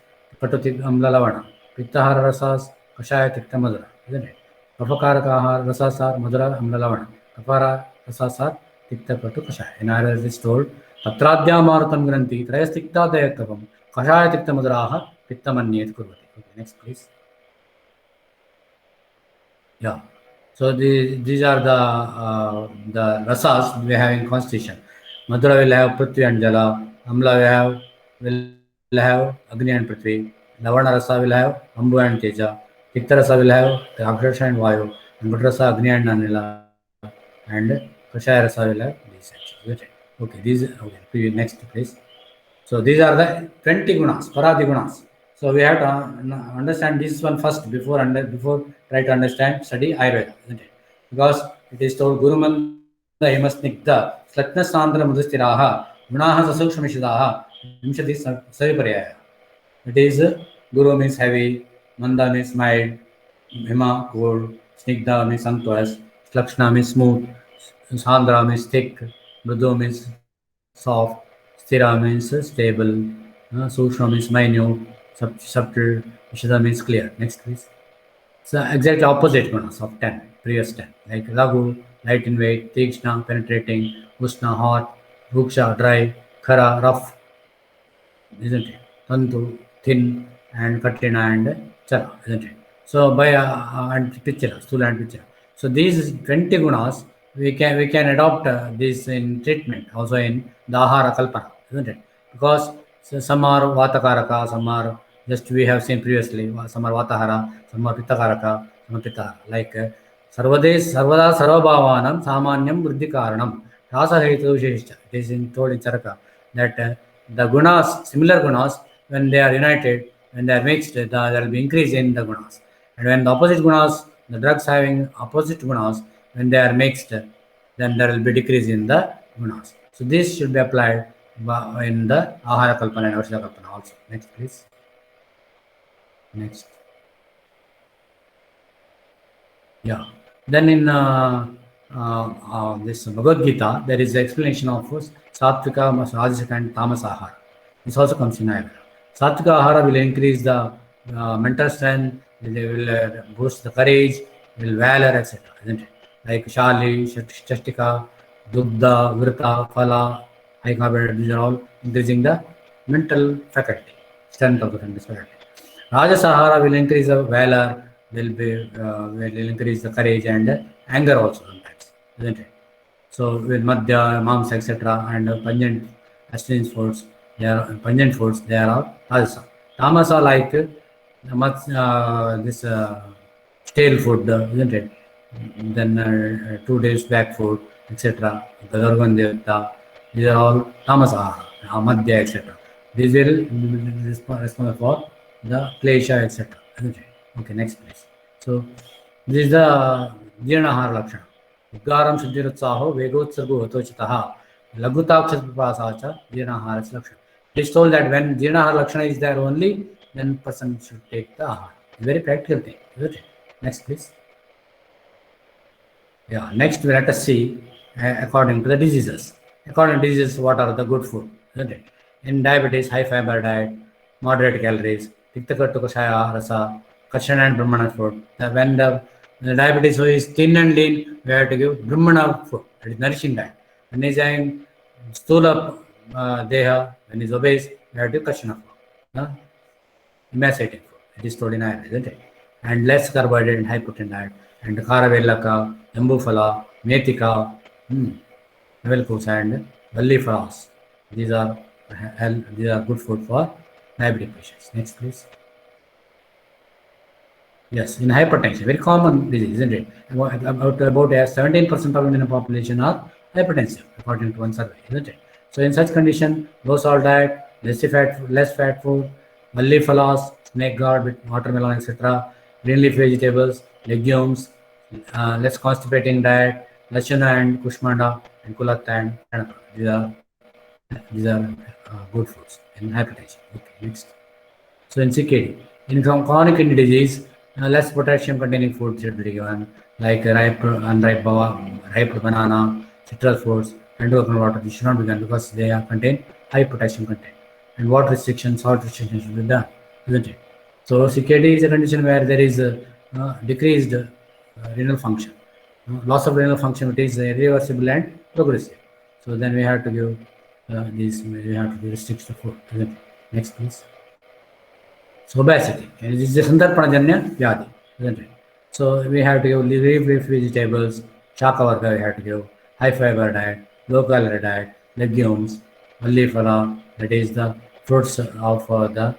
Katu, Amla, Lavana. Pittahara rasas, Kashaya, Tikta, Madura, isn't it? Kapakaraka rasas are Madura, Amla, Lavana. Kapara rasas are Tikta, Katu, Kashaya. In Ayurveda it is told, Tatradya Marutam Granthi, Trayastikta Dayaktavam, Kashaya Tikta Maduraha, Pitta Manyet Kurvati. Okay, next please. Yeah. So these are the rasas we have in constitution. Madura will have Prithvi and Jala, Amla will have Agni and Prithvi, Lavana rasa will have Ambu and Teja, Tikta rasa will have the Aksha and Vayu, and Bhut rasa Agni and Anila, and Kashaya rasa will have these sections. Okay, these okay. Next please. So these are the 20 gunas, Paradi gunas. So we have to understand this one first before try to understand study Ayurveda, isn't it? Because it is told Gurumanda Himasnigdha Slatna Sandra Mudhistiraha Gunaha Sasukshamishidaha Vimshati Savipariyaya. It is Guru means heavy, Manda means mild, Hima cold, Snigdha means unctuous, Slakshna means smooth, Sandra means thick, Mrudu means soft, Sthira means stable, Sukshma means minute, subtle, Vishada means clear. Next please. So exactly opposite gunas of 10, previous 10. Like Lagu, light in weight, Tikshna, penetrating, Ushna, hot, Ruksha, dry, Khara, rough, isn't it? Tantu, thin, and Katrina and Chala, isn't it? So by and Pichara, Stula and Pichara. So these 20 gunas we can adopt this in treatment also in the Ahara Kalpana, isn't it? Because some are Vatakaraka, some are just we have seen previously, some are Vatahara, some are Pittakaraka, some are Pittahara. Like Sarvada Sarvabhavanam Samanyam Vriddhi Karanam Rasa Hetu Shishta. It is told in Charaka that the gunas, similar gunas, when they are united, when they are mixed, there will be increase in the gunas. And when the opposite gunas, the drugs having opposite gunas, when they are mixed, then there will be decrease in the gunas. So this should be applied in the Ahara Kalpana and Avashya Kalpana also. Next, please. Next. Yeah. Then in this Bhagavad Gita, there is the explanation of Sattvika, Rajasika and Tamas Ahara. This also comes in Ayurveda. Sattvika Ahara will increase the mental strength, they will boost the courage, will valor, etc. Isn't it? Like Shali, Chastika, Dugdha, Vrita, Phala, high carbohydrate, these are all increasing the mental faculty, strength of the mental faculty. Rajasahara will increase the valor, will increase the courage and anger also sometimes, isn't it? So with Madhya, Mamsa, etc. and pungent astringent foods, they are pungent foods, they are all Rajasa. Tamasa like this stale food, isn't it? Then 2 days back food, etc. The Gargandevta, these are all Tamasahara, Madhya, etc. These will be responsible for the klesha, etc. Okay, next please. So this is the Jirnahara Lakshana. Udgaram Shuddhirutsaho Vegotsago Hatochitaha Lagutakshapasacha Jirnahara Lakshana. It is told that when Jirnahara Lakshana is there only, then person should take the ahara. It's a very practical thing, isn't it? Next please. Yeah, next let us see according to the diseases. According to diseases, what are the good food, isn't it? In diabetes, high fiber diet, moderate calories, Tiktakattu Kashaya Rasa, Kashana and Brahmana food. When the diabetes is thin and lean, we have to give Brahmana food, that is nourishing diet. When he is in Stula Deha, when he is obese, we have to give Kashana food, emaciating food. It is told in Ayurveda, isn't it? And less carbohydrate and high protein diet. And Karavellaka, Jambufala, Metika, Navelkos and Vallifaras. These are good food for diabetic patients. Next, please. Yes, in hypertension, very common disease, isn't it? About 17% of Indian population are hypertensive, according to one survey, isn't it? So in such condition, low salt diet, less fat food, Vallifalas, snake gourd with watermelon, etc., green leaf vegetables, legumes, less constipating diet, Lachana and Kushmanda and Kulatta and Chanaka. These are good foods in hypertension. Okay, next. So in CKD, in chronic kidney disease, less potassium containing food should be given, like ripe banana, citrus fruits, and coconut water. This should not be given because they contain high potassium content. And water restriction, salt restriction should be done, isn't it? So CKD is a condition where there is decreased renal function, loss of renal function, which is irreversible and progressive. So then we have to give we have to restrict the food. Next, please. So obesity, this is a Sandarpanajanya Vyadi, isn't it? So we have to give leaf vegetables, Shakavarga we have to give, high fiber diet, low calorie diet, legumes, Vallifala, that is the fruits of the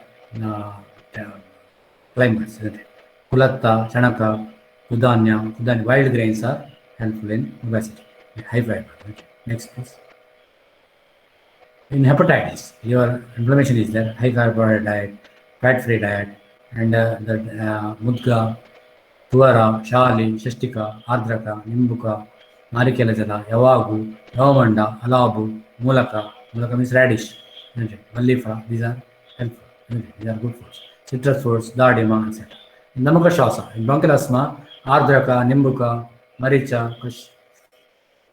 climates, isn't it? Kulatta, Chanaka, Kudanya, wild grains are helpful in obesity, high fiber. Okay. Next, please. In hepatitis, your inflammation is there, high carbohydrate diet, fat-free diet, and the Mudga, Tuara, Shali, Shastika, Ardraka, Nimbuka, Narikela Jala, Yavagu, Yavamanda, Alabu, Mulaka means radish, Vallifa, these are helpful, these are good foods. Citrus fruits, Dardima, etc. In Namuka Shasa, in Bankalasma, Ardraka, Nimbuka, Maricha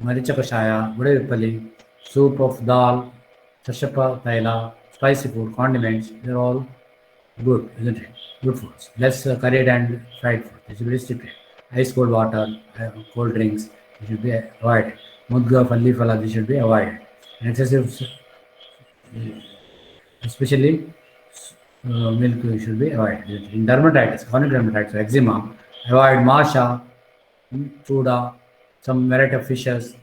Kashaya, Budavipali, soup of dal, Shashapa, Taila, spicy food, condiments, they're all good, isn't it? Good foods. Less curried and fried food. It should be restricted. Ice cold water, cold drinks, it should be avoided. Mudga, Fallifala, this should be avoided. And excessive, especially milk, should be avoided. In dermatitis, chronic dermatitis, eczema, avoid masha, chuda, some variety of fishes,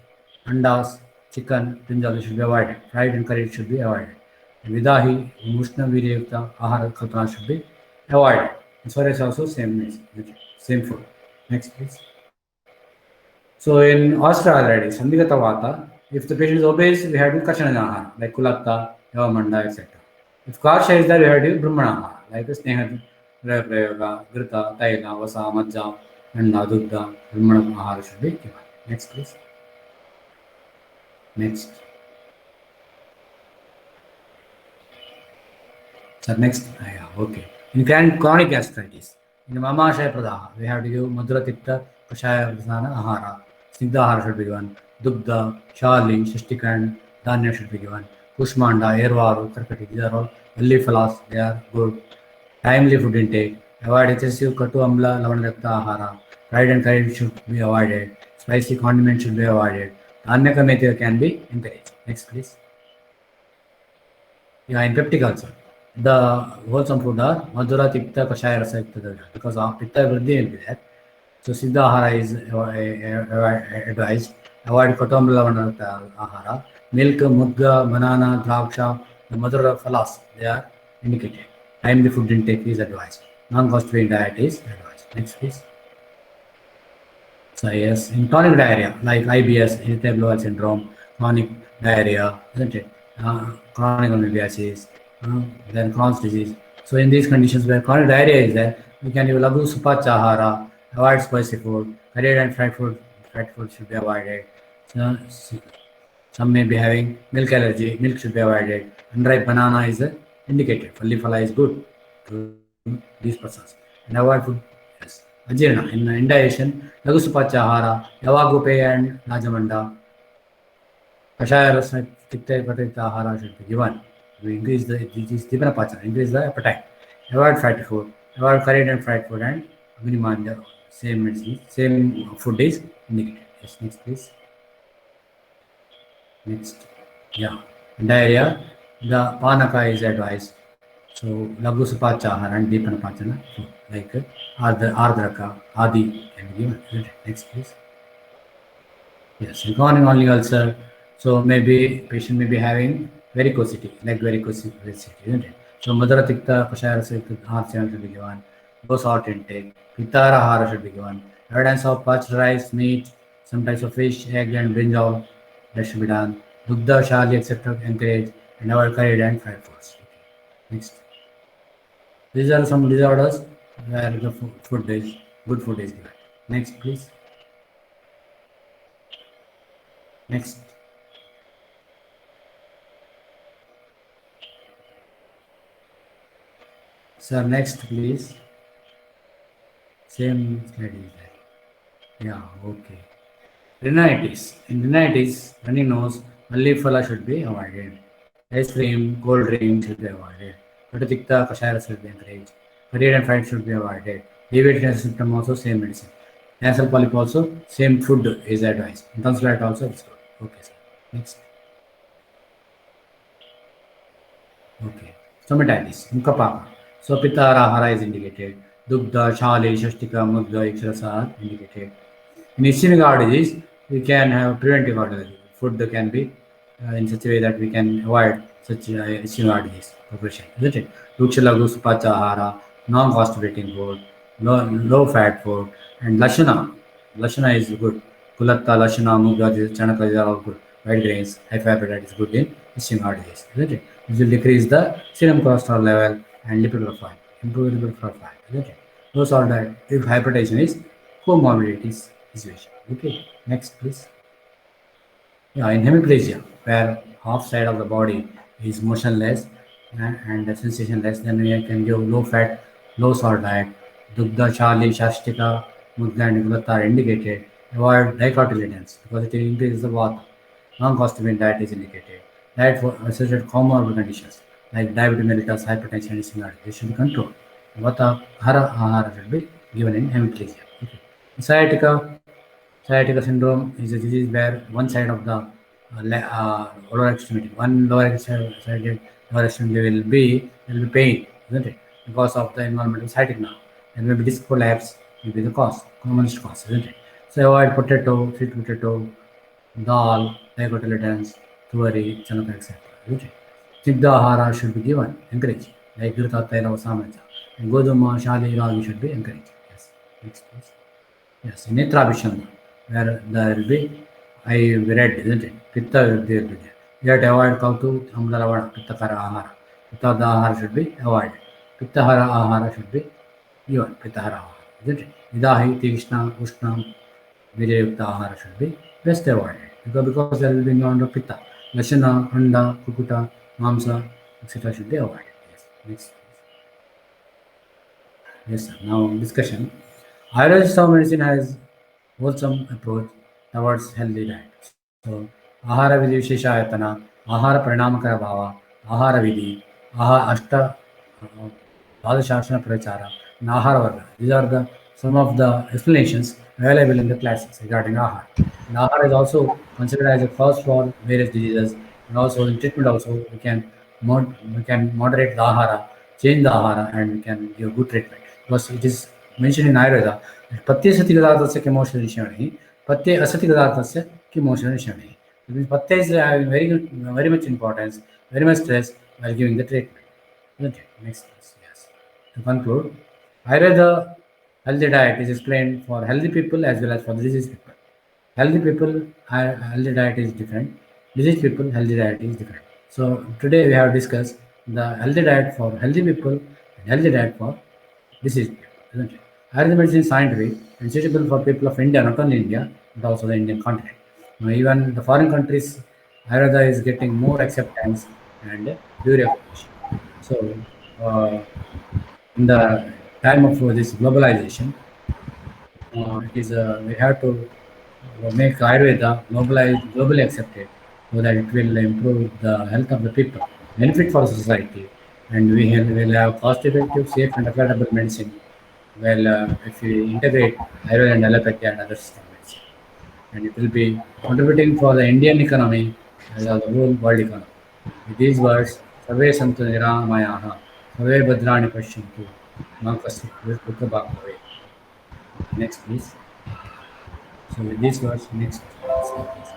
andas, chicken, brinjal should be avoided. Fried and curried should be avoided. Vidahi, Mushna Viryukta, Ahara Kalpana should be avoided. As far as also same food. Next, please. So in osteoarthritis, Sandhigata Vata, if the patient is obese, we have to Kashana Ahara, like Kulatta, Yavamanda, etc. If Karsha is there, we have to Brahmana Ahara, like Sneha, Prayoga, Grita, Taila, Vasa, Madja, and Nadudha, Brahmana Ahara should be given. Next, please. Next. So next, yeah, okay. In chronic gastritis, in Mamashaya Pradaha, we have to give Madhura Tikta, Kashaya Vasana, Ahara. Snigdha Ahara should be given. Dugdha, Charli, Shishtikan, Dhanya should be given. Kushmanda, Ervaru, Karkati, these are all healthy phalas, they are good. Timely food intake. Avoid excessive Katu Amla, Lavanakta Ahara. Fried and curried should be avoided. Spicy condiments should be avoided. Dhanya Method can be encouraged. Next, please. Yeah, in peptic also. The wholesome food are Madhura Tikta Kashaya Rasa Yukta, because of Pitta Vriddhi will be there. So Siddha Ahara is advised. Avoid Kotamla Ahara. Milk, Mudga, banana, Draksha, the mother of phalas, they are indicated. Timely food intake is advised. Non-constipating diet is advised. Next, please. So yes, in chronic diarrhea like IBS, irritable bowel syndrome, chronic diarrhea, isn't it? Chronic amoebiasis, then Crohn's disease. So in these conditions where chronic diarrhea is there, we can use Lagu Supachahara, avoid spicy food, curried and fried food should be avoided. So, some may be having milk allergy, milk should be avoided. Unripe banana is indicated. Falli phala is good to these persons. And avoid food, yes. Ajirna, in indigestion, Lagu Supachahara, Yavagope and Najamanda, Kashaya Rasa Tikta Patikta Ahara should be given. We increase the Dipana Pachana, increase the appetite. Avoid fatty food, avoid curried and fried food, and minimum same medicine, same food is indicated. Yes, next please. Next, yeah, diarrhea, the Panaka is advised. So Lagu Supachahara and Dipana Pachana, like Ardraka, Adi can be given. Next please. Yes, recording only ulcer. So maybe patient may be having varicosity, like varicosity, isn't it? So Madhura Tikta, Kashaya Rasa Ahara should be given. Low salt intake, Pitara Ahara should be given. Evidence of parched rice, meat, some types of fish, egg and brinjal, that should be done. Dugdha, Shali, etc. encouraged, and avoid curried and fried foods. Okay. Next. These are some disorders where the food is, good food is given. Next, please. Next. Sir, next please. Same slide is there. Yeah, okay. Rhinitis. In rhinitis, runny nose, only phala should be avoided. Ice cream, cold drink should be avoided. Katatikta, Kashaya should be encouraged. Curried and fried should be avoided. Deviated symptom also same medicine. Nasal polyp also same food is advised. Tonsillitis also is good. Okay, sir. Next. Okay. Stomatitis, Mukapaka. So Pitara Ahara is indicated. Dugdha, Shali, Shashtika, Mudga, Ikshirasa are indicated. In ischemic disease, we can have preventive allergy. Food can be in such a way that we can avoid such ischemic disease progression, isn't it? Luksha Supacha Ahara, non-constipating food, low fat food, and Lashana. Lashana is good. Kulatta, Lashana, Muga, Chanaka, these are all good. White grains, high fat is good in ischemic disease, isn't it? It will decrease the serum cholesterol level and lipid profile, improve lipid profile, isn't it? Those are that if hypertension is comorbidities situation. Okay, next please. Yeah, in hemiplegia, where half side of the body is motionless and sensationless, then we can give low fat, low salt diet. Dugdha, Shali, Shastika, Mudga and Gulata are indicated. Avoid dicotyledons because it increases the water. Non-constipating diet is indicated. Diet for associated comorbid conditions like diabetes mellitus, hypertension, and similar. This should be controlled. Vata Hara Ahara should be given in hemiplegia. Okay. Sciatica syndrome is a disease where one side of the lower extremity, one lower extremity will be pain, isn't it? Because of the environmental sciatic nerve. And maybe disc prolapse will be the cause, commonest cause, isn't it? So avoid potato, sweet potato, dal, dicotyledons, tuari, chanaka, etc. Isn't it? Siddha Ahara should be given, encouraged, like Gurta, Taila, Samaja. And Goduma, Shali, Ragi should be encouraged. Yes, next please. Yes, Netra Vishanda, where there will be I read, isn't it? Pitta will be there. You have to avoid Kautu, Amdaravana, Pitta Kara Ahara. Pitta Ahara should be avoided. Pitta Hara Ahara should be given. Pitta Hara Ahara, isn't it? Idahi, Tishna, Ushna, Virayukta Ahara should be best avoided. Because there will be no under Pitta. Lashana, Anda, Kukuta, Mamsa, etc. should be avoided. Yes. Next. Yes, sir. Now discussion. Ayurvedic medicine has wholesome approach towards healthy diet. So, ahara vidhi visheshayatana, ahara parinamakara bhava, ahara vidhi, ashta Padashashana Prachara, and Ahara Varga. These are the some of the explanations available in the classes regarding Ahara. And Ahara is also considered as a cause for various diseases, and also in treatment also we can moderate the Ahara, change the Ahara, and we can give good treatment. Because it is mentioned in Ayurveda that Patya Sati Gadarthasya Kimoshana Nishani, Patya Asati Gadarthasya Kimoshana Nishani. It means Patya is having very much importance, very much stress while giving the treatment. Okay, next. Yes. To conclude, Ayurveda healthy diet is explained for healthy people as well as for diseased people. Healthy people, healthy diet is different. Diseased people, healthy diet is different. So today we have discussed the healthy diet for healthy people and healthy diet for diseased people, isn't it? Ayurveda medicine is scientific and suitable for people of India, not only India, but also the Indian continent. Now, even the foreign countries, Ayurveda is getting more acceptance and due recognition. So, in the time of this globalization, it is we have to make Ayurveda globally accepted so that it will improve the health of the people, benefit for society, and will have cost-effective, safe, and affordable medicine. Well, if we integrate Ayurveda and allopathy and other system medicine, and it will be contributing for the Indian economy as well as the whole world economy. With these words, Sarve Santu Niramayaha, Sarve Bhadrani Pashyantu, Makasya Dukkha Bhakave. Next, please. So with these words, next. Slide, please.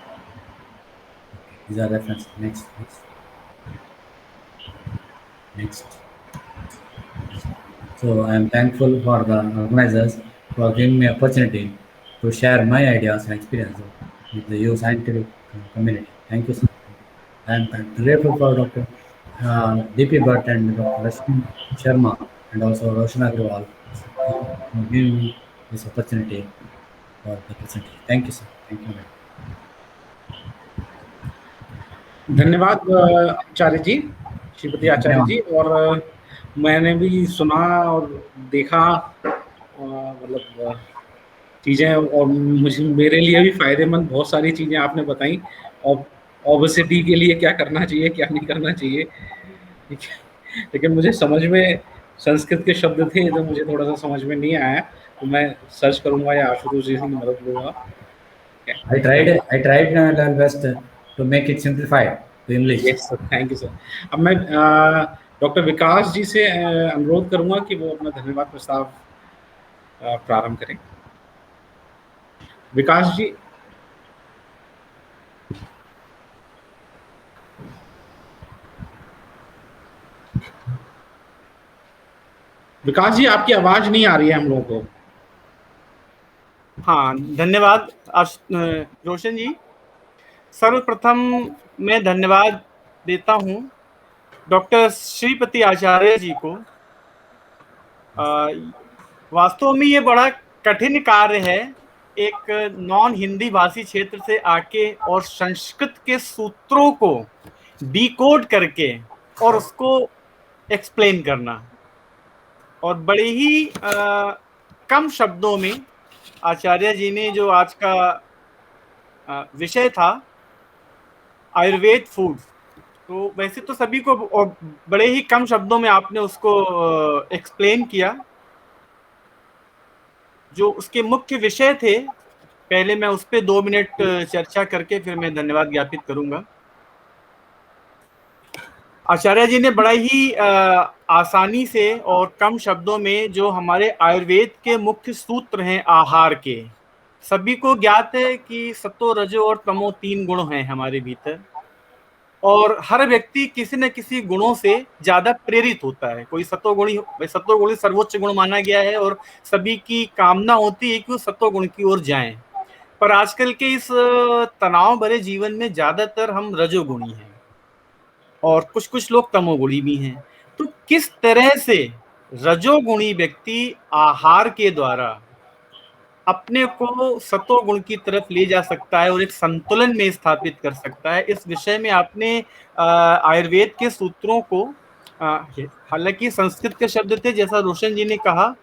Okay, these are references. Next, please. Next. So I am thankful for the organizers for giving me opportunity to share my ideas and experiences with the youth scientific community. Thank you, sir. I am grateful for Dr. D.P. Bhatt and Dr. Rashmi Sharma and also Roshan Agrawal for giving me this opportunity for the presentation. Thank you, sir. Thank you, ma'am. धन्यवाद आचार्य जी, श्रीपति आचार्य जी। और मैंने भी सुना और देखा मतलब चीज़ें, और मेरे लिए भी फायदेमंद बहुत सारी चीज़ें आपने बताई। और ओबेसिटी के लिए क्या करना चाहिए, क्या नहीं करना चाहिए, लेकिन मुझे समझ में संस्कृत के शब्द थे तो मुझे थोड़ा सा समझ में नहीं आया, तो मैं सर्च करूंगा या आशुतोष जी की मदद लूंगा। I tried my best to make it simplified to English. Yes sir, thank you sir। अब मैं डॉक्टर विकास जी से अनुरोध करूंगा कि वो अपना धन्यवाद प्रस्ताव प्रारंभ करें। विकास जी। विकास जी, आपकी आवाज नहीं आ रही है हम लोगों को। हाँ, धन्यवाद रोशन जी। सर्वप्रथम मैं धन्यवाद देता हूँ डॉक्टर श्रीपति आचार्य जी को। वास्तव में ये बड़ा कठिन कार्य है, एक नॉन हिंदी भाषी क्षेत्र से आके और संस्कृत के सूत्रों को डिकोड करके और उसको एक्सप्लेन करना, और बड़े ही कम शब्दों में आचार्य जी ने जो आज का विषय था आयुर्वेद फूड, तो वैसे तो सभी को बड़े ही कम शब्दों में आपने उसको एक्सप्लेन किया। जो उसके मुख्य विषय थे, पहले मैं उस पर 2 मिनट चर्चा करके फिर मैं धन्यवाद ज्ञापित करूंगा। आचार्य जी ने बड़ा ही आसानी से और कम शब्दों में जो हमारे आयुर्वेद के मुख्य सूत्र हैं आहार के, सभी को ज्ञात है कि सत्व रजो और तमो 3 गुण हैं हमारे भीतर, और हर व्यक्ति किसी न किसी गुणों से ज्यादा प्रेरित होता है। कोई सत्वगुणी सर्वोच्च गुण माना गया है और सभी की कामना होती है कि वो सत्वगुण की ओर जाएं, पर आजकल के इस तनाव भरे जीवन में ज्यादातर हम रजोगुणी हैं और कुछ लोग तमोगुणी भी हैं। तो किस तरह से रजोगुणी व्यक्ति आहार के द्वारा अपने को सत्वगुण की तरफ ले जा सकता है और एक संतुलन में स्थापित कर सकता है, इस विषय में आपने आयुर्वेद के सूत्रों को हालांकि संस्कृत के शब्द थे, जैसा रोशन जी ने कहा।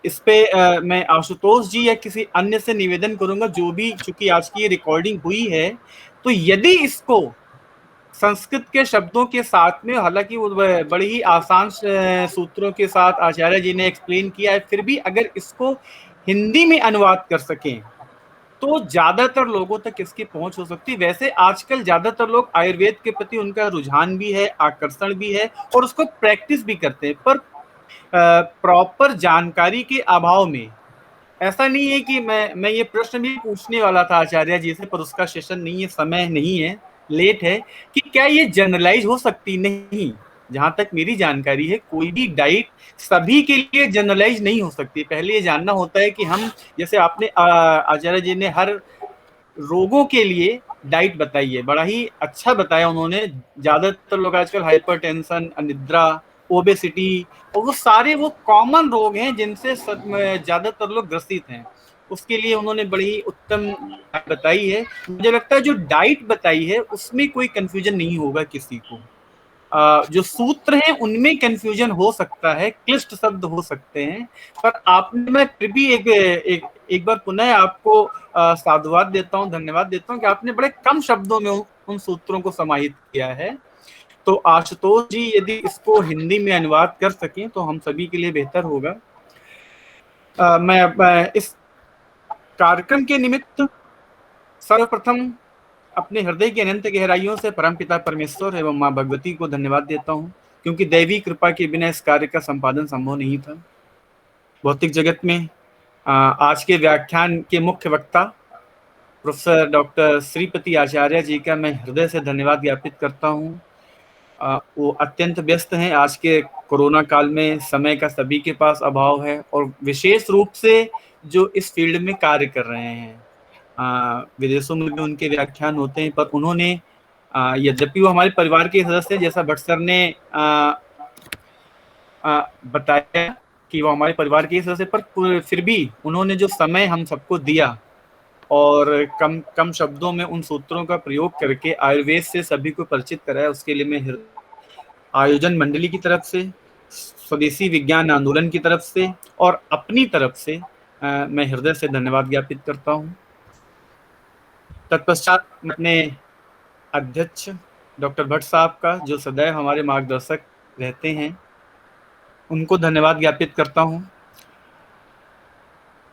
इस पे मैं आशुतोष जी या किसी अन्य से निवेदन करूंगा, जो भी, चूंकि आज की ये रिकॉर्डिंग हुई है, तो यदि इसको संस्कृत के शब्दों के साथ में, हालांकि वो बड़े ही आसान सूत्रों के साथ आचार्य जी ने एक्सप्लेन किया है, फिर भी अगर इसको हिंदी में अनुवाद कर सकें तो ज्यादातर लोगों तक इसकी पहुंच हो सकती है। वैसे आजकल ज्यादातर लोग आयुर्वेद के प्रति उनका रुझान भी है, आकर्षण भी है, और उसको प्रैक्टिस भी करते हैं, पर प्रॉपर जानकारी के अभाव में ऐसा नहीं है कि मैं ये प्रश्न भी पूछने वाला था आचार्य जी से, पर उसका सेशन नहीं है, समय नहीं है, लेट है, कि क्या ये जनरलाइज हो सकती? नहीं, जहां तक मेरी जानकारी है कोई भी डाइट सभी के लिए जनरलाइज नहीं हो सकती। पहले ये जानना होता है कि हम, जैसे आपने आचार्य जी ने हर रोगों के लिए डाइट बताई है, बड़ा ही अच्छा बताया उन्होंने। ज्यादातर लोग आजकल हाइपरटेंशन, अनिद्रा, ओबेसिटी, और वो सारे वो कॉमन रोग हैं जिनसे ज्यादातर लोग ग्रसित हैं। उसके लिए उन्होंने बड़ी ही उत्तम बताई है। मुझे लगता है जो डाइट बताई है उसमें कोई कंफ्यूजन नहीं होगा किसी को। जो सूत्र हैं उनमें कंफ्यूजन हो सकता है, क्लिष्ट शब्द हो सकते हैं, पर आपने, मैं फिर भी एक बार पुनः आपको साधुवाद देता हूं, धन्यवाद देता हूं कि आपने बड़े कम शब्दों में उन सूत्रों को समाहित किया है। तो आशुतोष जी यदि इसको हिंदी में अनुवाद कर सकें तो हम सभी के लिए बेहतर होगा। मैं इस कार्यक्रम के निमित्त सर्वप्रथम अपने हृदय की अनंत गहराइयों से परमपिता परमेश्वर एवं माँ भगवती को धन्यवाद देता हूँ, क्योंकि दैवी कृपा के बिना इस कार्य का संपादन संभव नहीं था। भौतिक जगत में आज के व्याख्यान के मुख्य वक्ता प्रोफेसर डॉक्टर श्रीपति आचार्य जी का मैं हृदय से धन्यवाद ज्ञापित करता हूँ। वो अत्यंत व्यस्त हैं आज के कोरोना काल में, समय का सभी के पास अभाव है, और विशेष रूप से जो इस फील्ड में कार्य कर रहे हैं। विदेशों में भी उनके व्याख्यान होते हैं, पर उन्होंने यद्यपि वो हमारे परिवार के सदस्य, जैसा भट्ट सर ने बताया कि वो हमारे परिवार के सदस्य, पर फिर भी उन्होंने जो समय हम सबको दिया और कम शब्दों में उन सूत्रों का प्रयोग करके आयुर्वेद से सभी को परिचित कराया, उसके लिए मैं आयोजन मंडली की तरफ से, स्वदेशी विज्ञान आंदोलन की तरफ से और अपनी तरफ से मैं हृदय से धन्यवाद ज्ञापित करता हूँ। तत्पश्चात अपने अध्यक्ष डॉक्टर भट्ट साहब का, जो सदैव हमारे मार्गदर्शक रहते हैं, उनको धन्यवाद ज्ञापित करता हूं।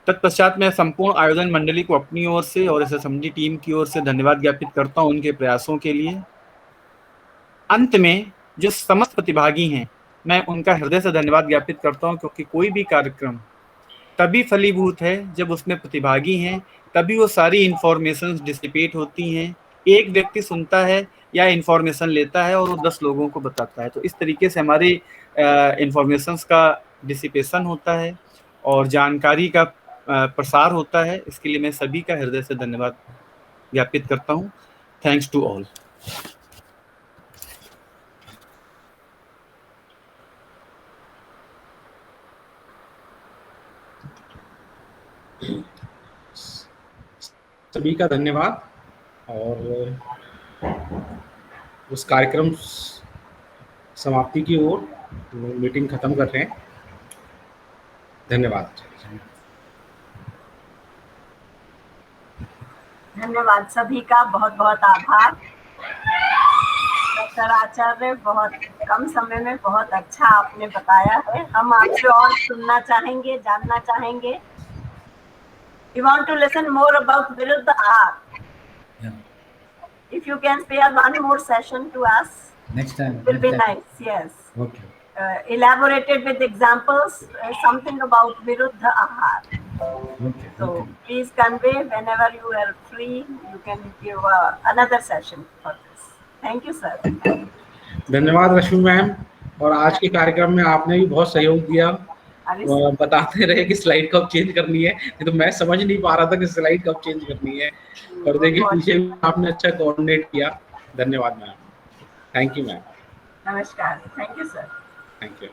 तत्पश्चात मैं संपूर्ण आयोजन मंडली को अपनी ओर से और एसएसएमडी टीम की ओर से धन्यवाद ज्ञापित करता हूं उनके प्रयासों के लिए। अंत में जो समस्त प्रतिभागी हैं, मैं उनका हृदय से धन्यवाद ज्ञापित करता हूं, क्योंकि कोई भी कार्यक्रम तभी फलीभूत है जब उसमें प्रतिभागी हैं, तभी वो सारी इंफॉर्मेशन डिसिपेट होती हैं। एक व्यक्ति सुनता है या इंफॉर्मेशन लेता है और वो 10 लोगों को बताता है, तो इस तरीके से हमारे इंफॉर्मेशंस का डिसिपेशन होता है और जानकारी का प्रसार होता है। इसके लिए मैं सभी का हृदय से धन्यवाद ज्ञापित करता हूँ। Thanks to all. सभी का धन्यवाद, और उस कार्यक्रम समाप्ति की ओर मीटिंग खत्म कर रहे हैं। धन्यवाद। धन्यवाद सभी का, बहुत बहुत आभार। डॉक्टर आचार्य, बहुत कम समय में बहुत अच्छा आपने बताया है। हम आपसे और सुनना चाहेंगे, जानना चाहेंगे। We want to listen more about Viruddha art. Yeah. If you can spare one more session to us, Next time. Will be nice. Yes. Okay. Elaborated with examples, something about Viruddha Ahar. Okay. So okay. please convey whenever you are free. You can give another session for this. Thank you, sir. धन्यवाद रश्मि ma'am, और आज के कार्यक्रम में आपने भी बहुत सहयोग दिया। बताते रहे कि स्लाइड कब चेंज करनी है, नहीं तो मैं समझ नहीं पा रहा था कि स्लाइड कब चेंज करनी है, पर देखिए पीछे भी आपने अच्छा कोऑर्डिनेट किया। धन्यवाद मैम। Thank you ma'am. नमस्कार। Thank you sir. Thank you.